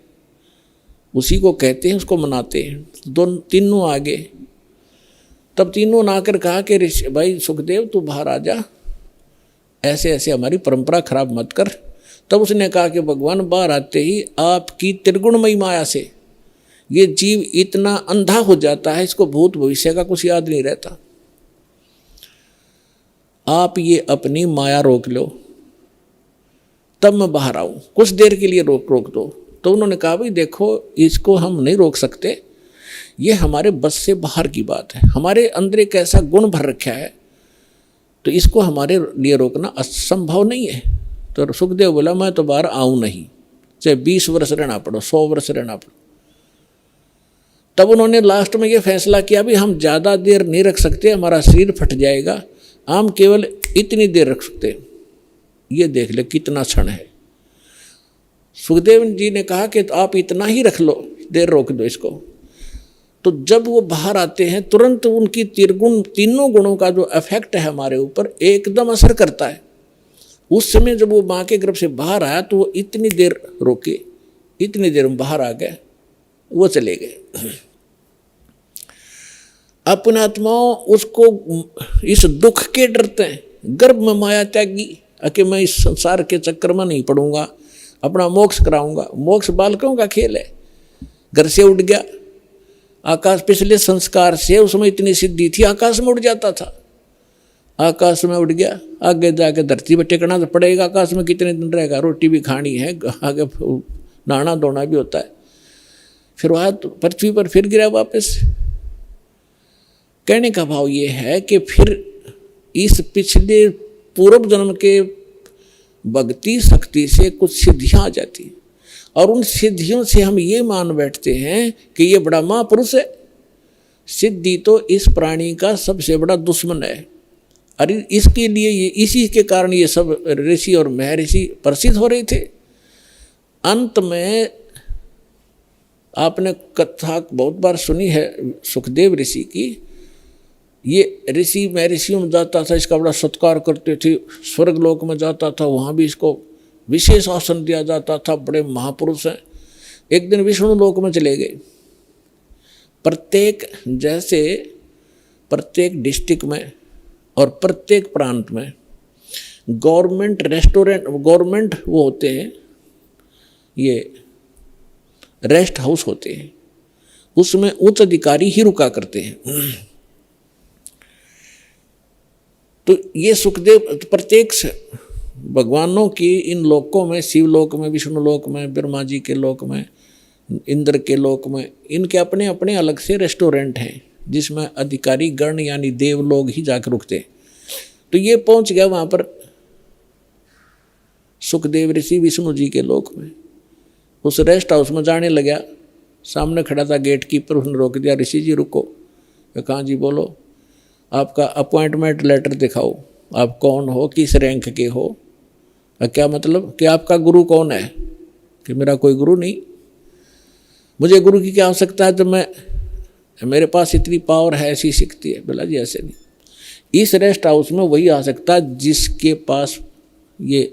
उसी को कहते हैं, उसको मनाते हैं। तीनों आ गए। तब तीनों ने आकर कहा कि ऋषि भाई सुखदेव तू बाहर आ जा, ऐसे ऐसे हमारी परंपरा खराब मत कर। तब उसने कहा कि भगवान बाहर आते ही आपकी त्रिगुणमयी माया से ये जीव इतना अंधा हो जाता है, इसको भूत भविष्य का कुछ याद नहीं रहता। आप ये अपनी माया रोक लो, तब मैं बाहर आऊं, कुछ देर के लिए रोक दो। तो उन्होंने कहा भाई देखो इसको हम नहीं रोक सकते, ये हमारे बस से बाहर की बात है, हमारे अंदर एक ऐसा गुण भर रखा है तो इसको हमारे लिए रोकना असंभव नहीं है। तो सुखदेव बोला मैं तो बाहर आऊं नहीं, चाहे 20 वर्ष रहना पड़ो, 100 वर्ष रहना पड़ो। तब उन्होंने लास्ट में ये फैसला किया भी हम ज़्यादा देर नहीं रख सकते, हमारा शरीर फट जाएगा, हम केवल इतनी देर रख सकते। ये देख ले कितना क्षण है। सुखदेव जी ने कहा कि आप इतना ही रख लो, देर रोक दो इसको। तो जब वो बाहर आते हैं तुरंत उनकी तीनों गुणों का जो इफेक्ट है हमारे ऊपर एकदम असर करता है। उस समय जब वो माँ के गर्भ से बाहर आया तो वो इतनी देर रोके, इतनी देर में बाहर आ गए, वो चले गए। अपने आत्माओं उसको इस दुख के डरते हैं, गर्भ में माया त्यागी कि मैं इस संसार के चक्कर में नहीं पड़ूंगा, अपना मोक्ष कराऊंगा। मोक्ष बालकों का खेल है। घर से उठ गया आकाश, पिछले संस्कार से उसमें इतनी सिद्धि थी आकाश में उड़ जाता था, आकाश में उड़ गया, आगे जाके धरती पर टेकना तो पड़ेगा, आकाश में कितने दिन रहेगा, रोटी भी खानी है, आगे नहाना धोना भी होता है, फिर वहाँ पृथ्वी पर फिर गिरा वापस। कहने का भाव ये है कि फिर इस पिछले पूर्व जन्म के भक्ति शक्ति से कुछ सिद्धियां आ जाती और उन सिद्धियों से हम ये मान बैठते हैं कि ये बड़ा महापुरुष है। सिद्धि तो इस प्राणी का सबसे बड़ा दुश्मन है। अरे इसके लिए ये, इसी के कारण ये सब ऋषि और महर्षि प्रसिद्ध हो रहे थे। अंत में आपने कथा बहुत बार सुनी है सुखदेव ऋषि की। ये ऋषि महर्षियों में जाता था, इसका बड़ा सत्कार करते थे, स्वर्ग लोक में जाता था, वहाँ भी इसको विशेष आसन दिया जाता था, बड़े महापुरुष हैं। एक दिन विष्णु लोक में चले गए। प्रत्येक डिस्ट्रिक्ट में और प्रत्येक प्रांत में गवर्नमेंट रेस्टोरेंट, गवर्नमेंट वो होते हैं, ये रेस्ट हाउस होते हैं, उसमें उच्च अधिकारी ही रुका करते हैं। तो ये सुखदेव प्रत्येक भगवानों की इन लोकों में, शिवलोक में, विष्णु लोक में, ब्रह्मा जी के लोक में, इंद्र के लोक में, इनके अपने अपने अलग से रेस्टोरेंट हैं जिसमें अधिकारी गण यानी देव लोग ही जाकर रुकते। तो ये पहुंच गया वहाँ पर सुखदेव ऋषि विष्णु जी के लोक में। उस रेस्ट हाउस में जाने लगा, सामने खड़ा था गेट कीपर, उसने रोक दिया, ऋषि जी रुको। कहाँ जी बोलो, आपका अपॉइंटमेंट लेटर दिखाओ, आप कौन हो, किस रैंक के हो। क्या मतलब कि आपका गुरु कौन है? कि मेरा कोई गुरु नहीं, मुझे गुरु की क्या आवश्यकता है, तो मेरे पास इतनी पावर है, ऐसी शक्ति है। बोला जी ऐसे नहीं, इस रेस्ट हाउस में वही आ सकता है जिसके पास ये,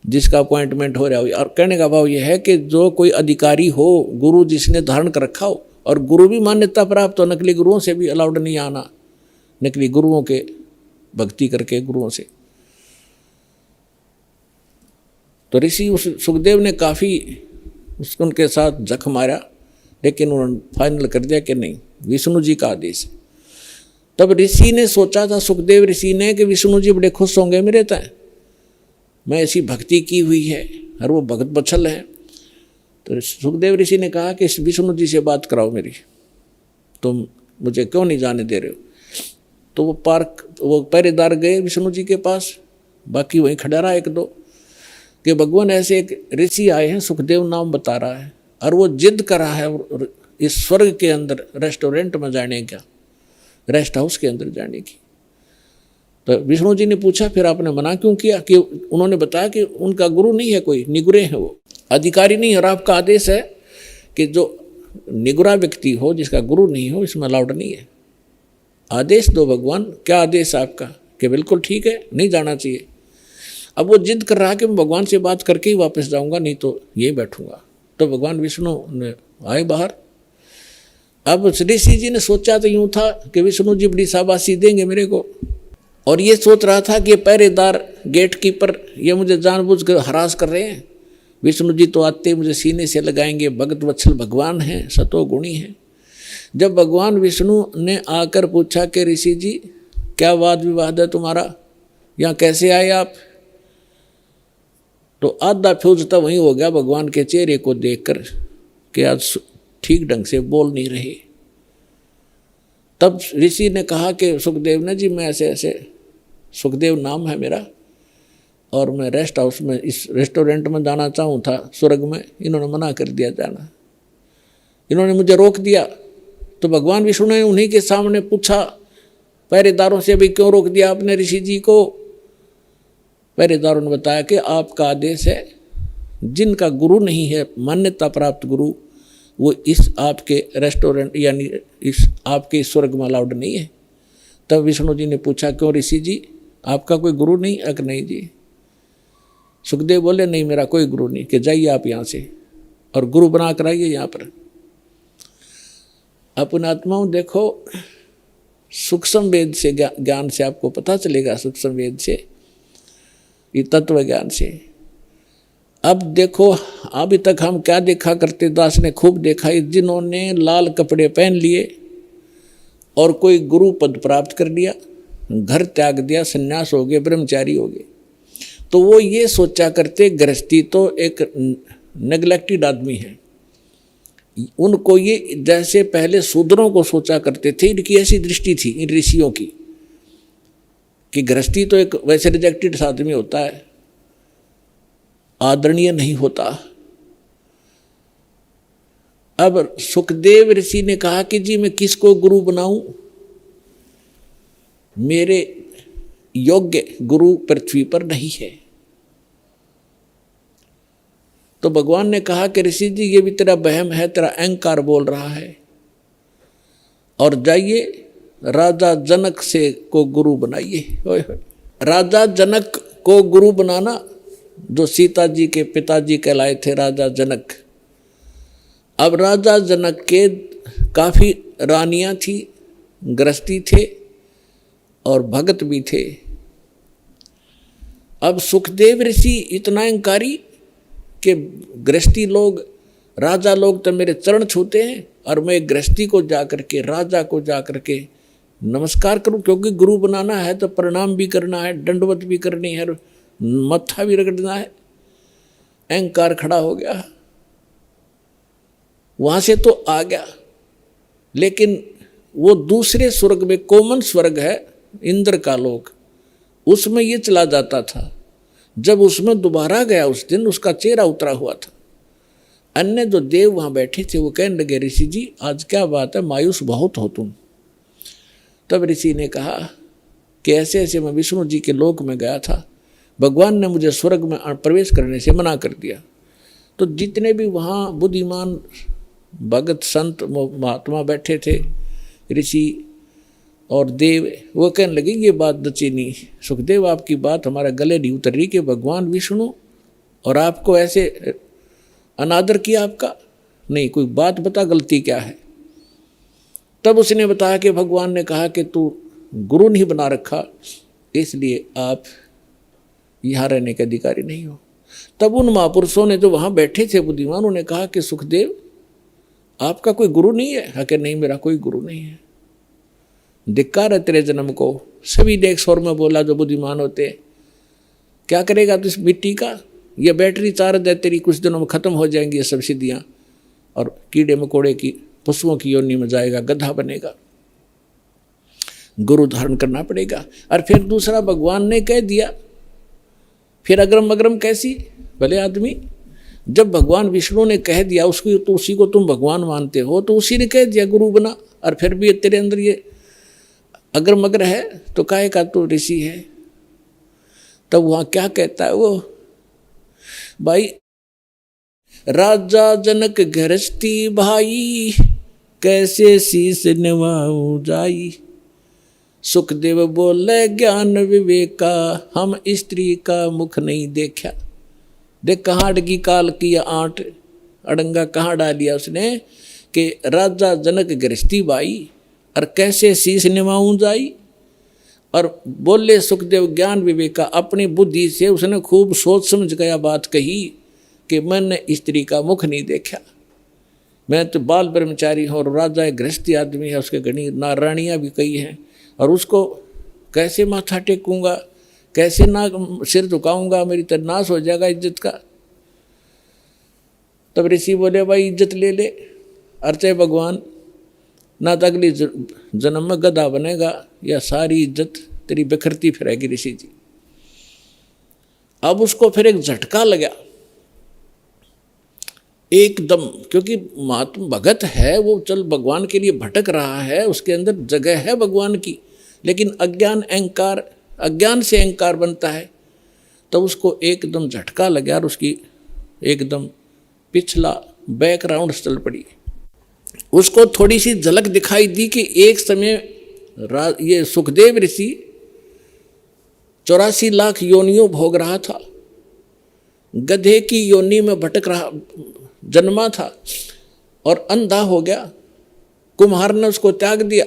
जिसका अपॉइंटमेंट हो रहा हो। और कहने का भाव यह है कि जो कोई अधिकारी हो, गुरु जिसने धारण कर रखा हो, और गुरु भी मान्यता प्राप्त हो, नकली गुरुओं से भी अलाउड नहीं आना, नकली गुरुओं के भक्ति करके गुरुओं से। तो ऋषि उस सुखदेव ने काफ़ी उनके साथ जख मारा, लेकिन उन्होंने फाइनल कर दिया कि नहीं, विष्णु जी का आदेश है। तब ऋषि ने सोचा था, सुखदेव ऋषि ने, कि विष्णु जी बड़े खुश होंगे मेरे तय, मैं ऐसी भक्ति की हुई है और वो भगत बछल है। तो सुखदेव ऋषि ने कहा कि विष्णु जी से बात कराओ मेरी, तुम मुझे क्यों नहीं जाने दे रहे हो। तो वो पहरेदार गए विष्णु जी के पास, बाकी वहीं खड़ा रहा एक दो, कि भगवान ऐसे एक ऋषि आए हैं, सुखदेव नाम बता रहा है, और वो जिद कर रहा है इस स्वर्ग के अंदर रेस्टोरेंट में जाने का, रेस्ट हाउस के अंदर जाने की। तो विष्णु जी ने पूछा फिर आपने मना क्यों किया? कि उन्होंने बताया कि उनका गुरु नहीं है, कोई निगुरे हैं, वो अधिकारी नहीं, और आपका आदेश है कि जो निगुरा व्यक्ति हो जिसका गुरु नहीं हो इसमें अलाउड नहीं है। आदेश दो भगवान, क्या आदेश आपका? कि बिल्कुल ठीक है, नहीं जाना चाहिए। अब वो जिद कर रहा है कि मैं भगवान से बात करके ही वापस जाऊंगा, नहीं तो यहीं बैठूंगा। तो भगवान विष्णु ने आए बाहर। अब ऋषि जी ने सोचा तो यूं था कि विष्णु जी बड़ी शाबाशी देंगे मेरे को, और ये सोच रहा था कि ये पहरेदार गेट कीपर ये मुझे जानबूझ कर हरास कर रहे हैं। विष्णु जी तो आते मुझे सीने से लगाएंगे, भगत वत्सल भगवान हैं, सतो गुणी हैं। जब भगवान विष्णु ने आकर पूछा कि ऋषि जी क्या वाद विवाद है तुम्हारा, यहाँ कैसे आए आप, तो आधा फ्यूज तो वहीं हो गया भगवान के चेहरे को देखकर कि आज ठीक ढंग से बोल नहीं रहे। तब ऋषि ने कहा कि सुखदेव ने जी मैं ऐसे ऐसे, सुखदेव नाम है मेरा, और मैं रेस्ट हाउस में इस रेस्टोरेंट में जाना चाहूँ था स्वर्ग में, इन्होंने मना कर दिया जाना, इन्होंने मुझे रोक दिया। तो भगवान विष्णु ने उन्हीं के सामने पूछा पहरेदारों से, भी क्यों रोक दिया आपने ऋषि जी को? पहरेदारों ने बताया कि आपका आदेश है, जिनका गुरु नहीं है, मान्यता प्राप्त गुरु, वो इस आपके रेस्टोरेंट यानी इस आपके स्वर्ग में अलाउड नहीं है। तब विष्णु जी ने पूछा क्यों ऋषि जी, आपका कोई गुरु नहीं? अक नहीं जी। सुखदेव बोले नहीं मेरा कोई गुरु नहीं, कि जाइए आप यहाँ से और गुरु बना कर आइए यहाँ पर। अपने आत्माओं देखो, सूक्ष्म वेद से ज्ञान से आपको पता चलेगा, सूक्ष्म वेद से, ये तत्व ज्ञान से। अब देखो अभी तक हम क्या देखा करते, दास ने खूब देखा, जिन्होंने लाल कपड़े पहन लिए और कोई गुरु पद प्राप्त कर लिया, घर त्याग दिया, सन्यास हो गए, ब्रह्मचारी हो गए, तो वो ये सोचा करते गृहस्थी तो एक नेग्लेक्टेड आदमी है। उनको ये जैसे पहले शूद्रों को सोचा करते थे, इनकी ऐसी दृष्टि थी इन ऋषियों की कि गृहस्थी तो एक वैसे रिजेक्टेड आदमी होता है, आदरणीय नहीं होता। अब सुखदेव ऋषि ने कहा कि जी मैं किसको गुरु बनाऊं, मेरे योग्य गुरु पृथ्वी पर नहीं है। तो भगवान ने कहा कि ऋषि जी ये भी तेरा वहम है, तेरा अहंकार बोल रहा है, और जाइए राजा जनक से को गुरु बनाइए। राजा जनक को गुरु बनाना, जो सीता जी के पिताजी कहलाए थे राजा जनक। अब राजा जनक के काफ़ी रानियां थी, गृहस्थी थे और भगत भी थे। अब सुखदेव ऋषि इतना अहंकारी कि गृहस्थी लोग, राजा लोग तो मेरे चरण छूते हैं, और मैं गृहस्थी को जाकर के, राजा को जाकर के नमस्कार करूं, क्योंकि गुरु बनाना है तो प्रणाम भी करना है, दंडवत भी करनी है, मत्था भी रगड़ना है। अहंकार खड़ा हो गया, वहां से तो आ गया, लेकिन वो दूसरे स्वर्ग में, कॉमन स्वर्ग है इंद्र का लोक, उसमें ये चला जाता था। जब उसमें दोबारा गया उस दिन उसका चेहरा उतरा हुआ था। अन्य जो देव वहां बैठे थे वो कहने लगे ऋषि जी आज क्या बात है, मायूस बहुत हो तुम। तब ऋषि ने कहा कि ऐसे ऐसे मैं विष्णु जी के लोक में गया था, भगवान ने मुझे स्वर्ग में प्रवेश करने से मना कर दिया। तो जितने भी वहाँ बुद्धिमान भगत संत महात्मा बैठे थे, ऋषि और देव, वो कहने लगे ये बात दची नहीं, सुखदेव आपकी बात हमारे गले नहीं उतर रही कि भगवान विष्णु और आपको ऐसे अनादर किया आपका, नहीं कोई बात बता गलती क्या है। तब उसने बताया कि भगवान ने कहा कि तू गुरु नहीं बना रखा, इसलिए आप यहाँ रहने के अधिकारी नहीं हो। तब उन महापुरुषों ने जो वहाँ बैठे थे बुद्धिमान, उन्होंने कहा कि सुखदेव आपका कोई गुरु नहीं है? कि नहीं मेरा कोई गुरु नहीं है। धिक्कार है तेरे जन्म को। सभी ने एक स्वर में बोला जो बुद्धिमान होते, क्या करेगा तू इस मिट्टी का, ये बैटरी चार्ज है तेरी, कुछ दिनों में खत्म हो जाएंगी ये सब सिद्धियाँ, और कीड़े मकोड़े की पशुओं की योनि में जाएगा, गधा बनेगा, गुरु धारण करना पड़ेगा। और फिर दूसरा भगवान ने कह दिया, फिर अग्रम अग्रम कैसी, भले आदमी जब भगवान विष्णु ने कह दिया उसको, तो उसी को तुम भगवान मानते हो, तो उसी ने कह दिया गुरु बना, और फिर भी तेरे अंदर ये अगर मगर है तो काहे का तो ऋषि है। तब वहां क्या कहता है वो, भाई राजा जनक गृहस्थी भाई, कैसे शीस निभाऊं जाई। सुखदेव बोले ज्ञान विवेका, हम स्त्री का मुख नहीं देखा। देख कहाँ अड़गी काल की आंट, अड़ंगा कहाँ डालिया उसने, कि राजा जनक गृहस्थी भाई और कैसे शीश निभाऊं जाई। और बोले सुखदेव ज्ञान विवेका, अपनी बुद्धि से उसने खूब सोच समझ गया बात कही कि मैंने स्त्री का मुख नहीं देखा, मैं तो बाल ब्रह्मचारी हूँ और राजा गृहस्थी आदमी है, उसके घनी नारायणियाँ भी कई हैं, और उसको कैसे माथा टेकूंगा, कैसे ना सिर झुकाऊंगा, मेरी तो नाश हो जाएगा इज्जत का। तब ऋषि बोले भाई इज्जत ले ले, अर्चे भगवान ना तो अगली जन्म में गधा बनेगा या सारी इज्जत तेरी बिखरती फिरेगी ऋषि जी। अब उसको फिर एक झटका लगा एकदम, क्योंकि महात्मा भगत है वो, चल भगवान के लिए भटक रहा है, उसके अंदर जगह है भगवान की, लेकिन अज्ञान अहंकार, अज्ञान से अहंकार बनता है। तो उसको एकदम झटका लगा और उसकी एकदम पिछला बैकग्राउंड चल पड़ी। उसको थोड़ी सी झलक दिखाई दी कि एक समय ये सुखदेव ऋषि 84 लाख योनियों भोग रहा था, गधे की योनि में भटक रहा जन्मा था और अंधा हो गया। कुम्हार ने उसको त्याग दिया,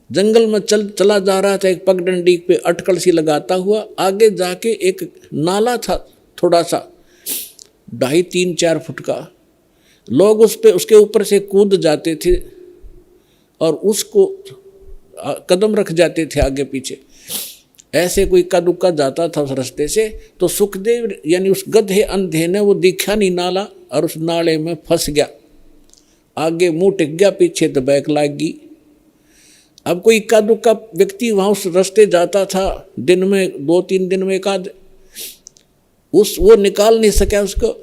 जंगल में चला जा रहा था, एक पगडंडी पे अटकल सी लगाता हुआ। आगे जाके एक नाला था थोड़ा सा 2.5-3-4 फुट का, लोग उस पे उसके ऊपर से कूद जाते थे और उसको कदम रख जाते थे आगे पीछे, ऐसे कोई इक्का दुक्का जाता था उस रास्ते से। तो सुखदेव यानी उस गधे अंधे ने वो दिखा नहीं नाला और उस नाले में फंस गया, आगे मुंह टिक गया, पीछे तो बैक लाग गई। अब कोई इक्का दुक्का व्यक्ति वहाँ उस रास्ते जाता था, दिन में 2-3 दिन में एक आध, वो निकाल नहीं सका उसको।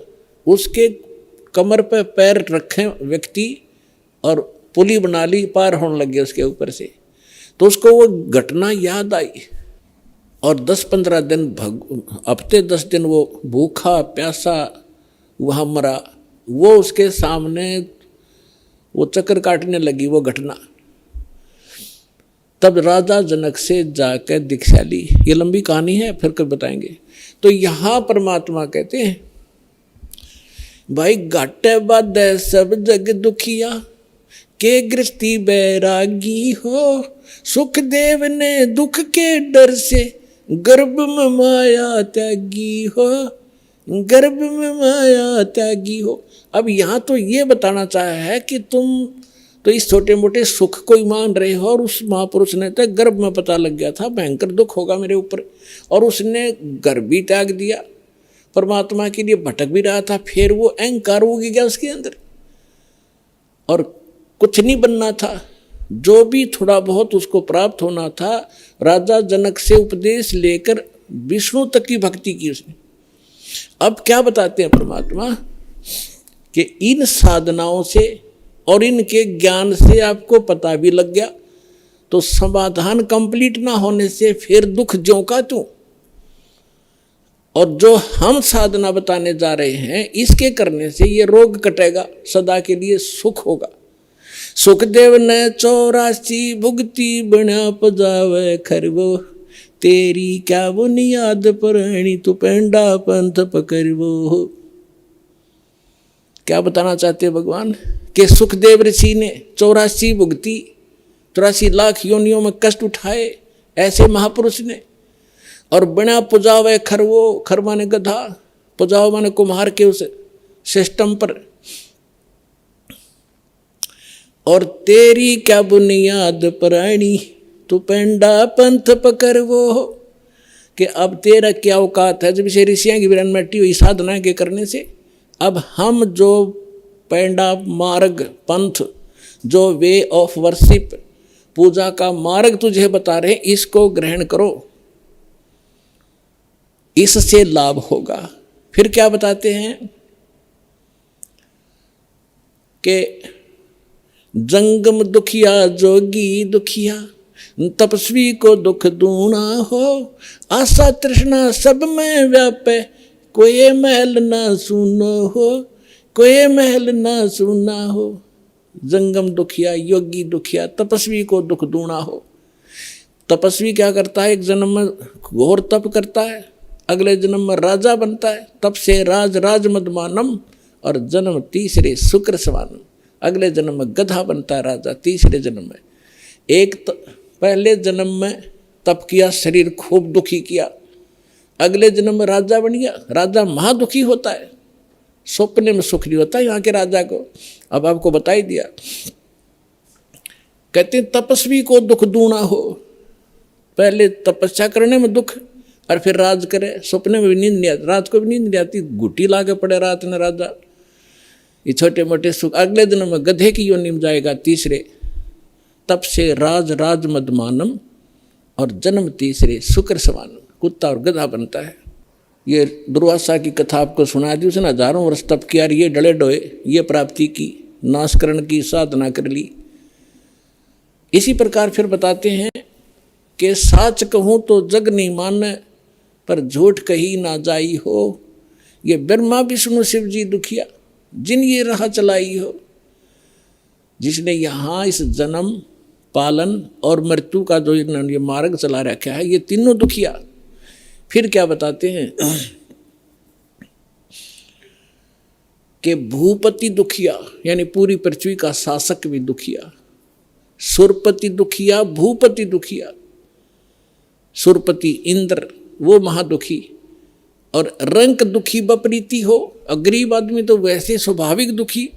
उसके कमर पे पैर रखे व्यक्ति और पुली बना ली, पार होने लगे उसके ऊपर से। तो उसको वो घटना याद आई और 10-15 दिन हफ्ते 10 दिन वो भूखा प्यासा वहाँ मरा। वो उसके सामने वो चक्कर काटने लगी वो घटना। तब राजा जनक से जाकर दीक्षा ली। ये लंबी कहानी है, फिर कब बताएंगे। तो यहाँ परमात्मा कहते हैं भाई घाटे बाधे सब जग दुखिया, के गृहस्थी बैरागी हो। सुखदेव ने दुख के डर से गर्भ में माया त्यागी हो, गर्भ में माया त्यागी हो। अब यहाँ तो ये बताना चाहा है कि तुम तो इस छोटे मोटे सुख को ही मान रहे हो, और उस महापुरुष ने तो गर्भ में पता लग गया था भयंकर दुख होगा मेरे ऊपर, और उसने गर्भ भी त्याग दिया, परमात्मा के लिए भटक भी रहा था। फिर वो अहंकार हो गया उसके अंदर और कुछ नहीं बनना था। जो भी थोड़ा बहुत उसको प्राप्त होना था, राजा जनक से उपदेश लेकर विष्णु तक की भक्ति की उसने। अब क्या बताते हैं परमात्मा कि इन साधनाओं से और इनके ज्ञान से आपको पता भी लग गया, तो समाधान कंप्लीट ना होने से फिर दुख ज्यों का त्यों। और जो हम साधना बताने जा रहे हैं, इसके करने से ये रोग कटेगा, सदा के लिए सुख होगा। सुखदेव ने 84 भुगती बना पजावे खरवो, तेरी क्या बुनियाद पुरानी तू पेंडा पंथ पकड़वो। क्या बताना चाहते हैं भगवान कि सुखदेव ऋषि ने 84 भुगती, 84 लाख योनियों में कष्ट उठाए ऐसे महापुरुष ने, और बिना पुजावे खरवो, खर माने गधा, पुजाओ माने कुम्हार के उस सिस्टम पर। और तेरी क्या बुनियाद पुरानी तू पेंडा पंथ पकड़वो, कि अब तेरा क्या औकात है। जब इसे ऋषियां की विरन मट्टी हुई साधना के करने से, अब हम जो पेंडा मार्ग पंथ, जो वे ऑफ वर्शिप, पूजा का मार्ग तुझे बता रहे, इसको ग्रहण करो, इससे लाभ होगा। फिर क्या बताते हैं कि जंगम दुखिया जोगी दुखिया, तपस्वी को दुख दूना हो, आशा तृष्णा सब में व्यापे, कोई महल ना सुनो हो, कोई महल ना सुना हो। जंगम दुखिया, योगी दुखिया, तपस्वी को दुख दूना हो। तपस्वी क्या करता है, एक जन्म में घोर तप करता है, अगले जन्म में राजा बनता है, तप से राज राज मदमानम, और जन्म तीसरे शुक्र सवानम, अगले जन्म में गधा बनता है राजा तीसरे जन्म में। एक पहले जन्म में तप किया, शरीर खूब दुखी किया, अगले जन्म में राजा बन गया, राजा महादुखी होता है, सपने में सुख नहीं होता यहाँ के राजा को। अब आपको बता ही दिया। कहते हैं तपस्वी को दुख दूना हो, पहले तपस्या करने में दुख, और फिर राज करे, सपने में भी नींद नहीं आती, रात को भी नींद नहीं आती, गुटी ला के पड़े रात में राजा, ये छोटे मोटे सुख। अगले दिन में गधे की योनि में जाएगा तीसरे, तप से राज राज मदमानम, और जन्म तीसरे शुक्र सवानम, कुत्ता और गधा बनता है। ये दुर्वासा की कथा आपको सुना दी, उसने हजारों वर्ष तप किया, ये डले डोए, ये प्राप्ति की, नाशकरण की साधना कर ली। इसी प्रकार फिर बताते हैं कि साच कहूँ तो जग नहीं माने, पर झूठ कही ना जाई हो। ये ब्रह्मा विष्णु शिव जी दुखिया, जिन ये राह चलाई हो, जिसने यहाँ इस जन्म पालन और मृत्यु का जो ये मार्ग चला रखा है, ये तीनों दुखिया। फिर क्या बताते हैं कि भूपति दुखिया, यानी पूरी पृथ्वी का शासक भी दुखिया, सुरपति दुखिया, भूपति दुखिया। सुरपति इंद्र वो महादुखी, और रंक दुखी बपरीती हो, और गरीब आदमी तो वैसे स्वाभाविक दुखी,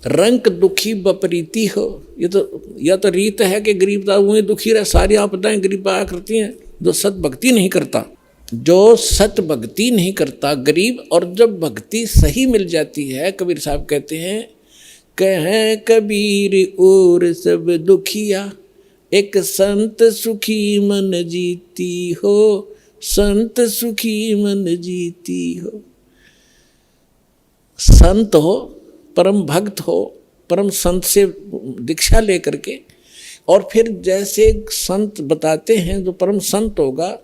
रंक दुखी बपरीती हो। ये तो या तो रीत है कि गरीब वही दुखी रहे, सारी आपदाएं गरीब आया करती हैं। जो सत भक्ति नहीं करता, जो सत भक्ति नहीं करता गरीब, और जब भक्ति सही मिल जाती है, कबीर साहब कहते हैं, कहें कबीर और सब दुखिया, एक संत सुखी मन जीती हो, संत सुखी मन जीती हो। संत हो, परम भक्त हो, परम संत से दीक्षा लेकर के, और फिर जैसे संत बताते हैं, जो परम संत होगा,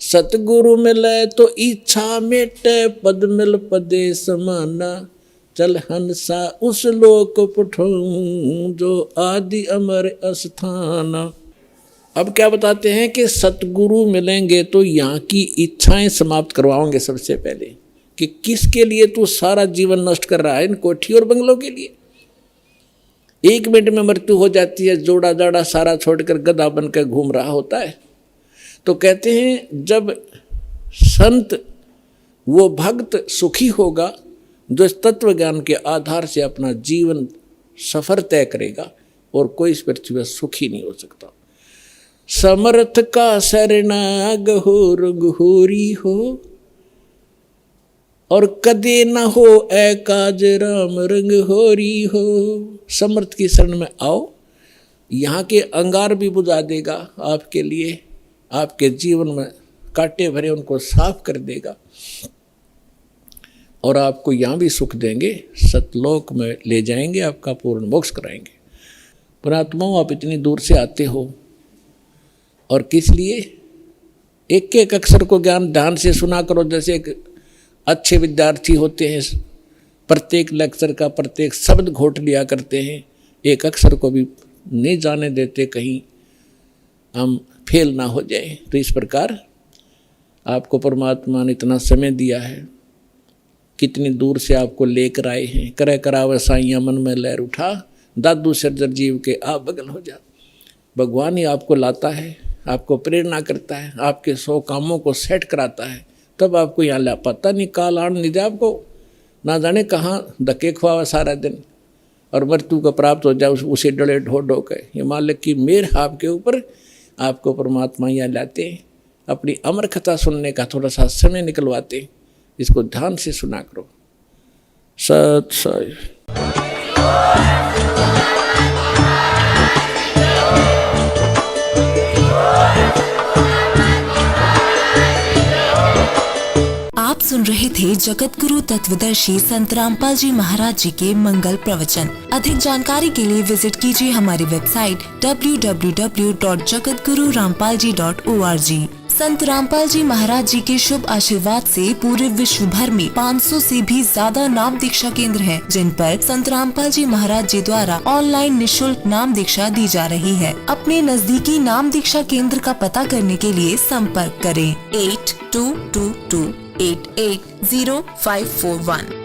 सतगुरु मिले तो इच्छा मेटे, पद मिल पदे समाना, चल हंसा उस लोक पठाऊं, जो आदि अमर अस्थाना। अब क्या बताते हैं कि सतगुरु मिलेंगे तो यहाँ की इच्छाएं समाप्त करवाओगे सबसे पहले, कि किसके लिए तू सारा जीवन नष्ट कर रहा है, इन कोठी और बंगलों के लिए। एक मिनट में मृत्यु हो जाती है, जोड़ा जाड़ा सारा छोड़कर गधा बनकर घूम रहा होता है। तो कहते हैं जब संत वो भक्त सुखी होगा, जो इस तत्व ज्ञान के आधार से अपना जीवन सफर तय करेगा, और कोई इस पृथ्वी पर सुखी नहीं हो सकता। समर्थ का शरणाग हो रघुहोरी हो, और कदे न हो ए काज राम रंग होरी हो। समर्थ की शरण में आओ, यहाँ के अंगार भी बुझा देगा आपके लिए, आपके जीवन में कांटे भरे उनको साफ कर देगा, और आपको यहाँ भी सुख देंगे, सतलोक में ले जाएंगे, आपका पूर्ण मोक्ष कराएंगे। पुणात्माओं, आप इतनी दूर से आते हो, और किस लिए? एक एक अक्षर को ज्ञान ध्यान से सुना करो। जैसे एक अच्छे विद्यार्थी होते हैं, प्रत्येक लेक्चर का प्रत्येक शब्द घोट लिया करते हैं, एक अक्षर को भी नहीं जाने देते कहीं हम फेल ना हो जाए। तो इस प्रकार आपको परमात्मा ने इतना समय दिया है, कितनी दूर से आपको लेकर आए हैं। करे करावे साइया मन में लहर उठा, दादू सर्जर जीव के आप बगल हो जा। भगवान ही आपको लाता है, आपको प्रेरणा करता है, आपके 100 कामों को सेट कराता है, तब आपको यहाँ ला पाता नहीं। काल आन नहीं दे आपको, ना जाने कहाँ धक्के खुआवा सारा दिन, और मृत्यु को प्राप्त हो जाए उसे डले ढो ढो के। ये मालिक की मेहर आपके ऊपर, आपको परमात्मा यहाँ लाते हैं, अपनी अमर कथा सुनने का थोड़ा सा समय निकलवाते हैं। इसको ध्यान से सुना करो। सत साई। आप सुन रहे थे जगत गुरु तत्वदर्शी संत रामपाल जी महाराज जी के मंगल प्रवचन। अधिक जानकारी के लिए विजिट कीजिए हमारी वेबसाइट www.jagatgururampalji.org। संत रामपाल जी महाराज जी के शुभ आशीर्वाद से पूरे विश्व भर में 500 से भी ज्यादा नाम दीक्षा केंद्र हैं, जिन पर संत रामपाल जी महाराज जी द्वारा ऑनलाइन निशुल्क नाम दीक्षा दी जा रही है। अपने नजदीकी नाम दीक्षा केंद्र का पता करने के लिए संपर्क करें 8222880541।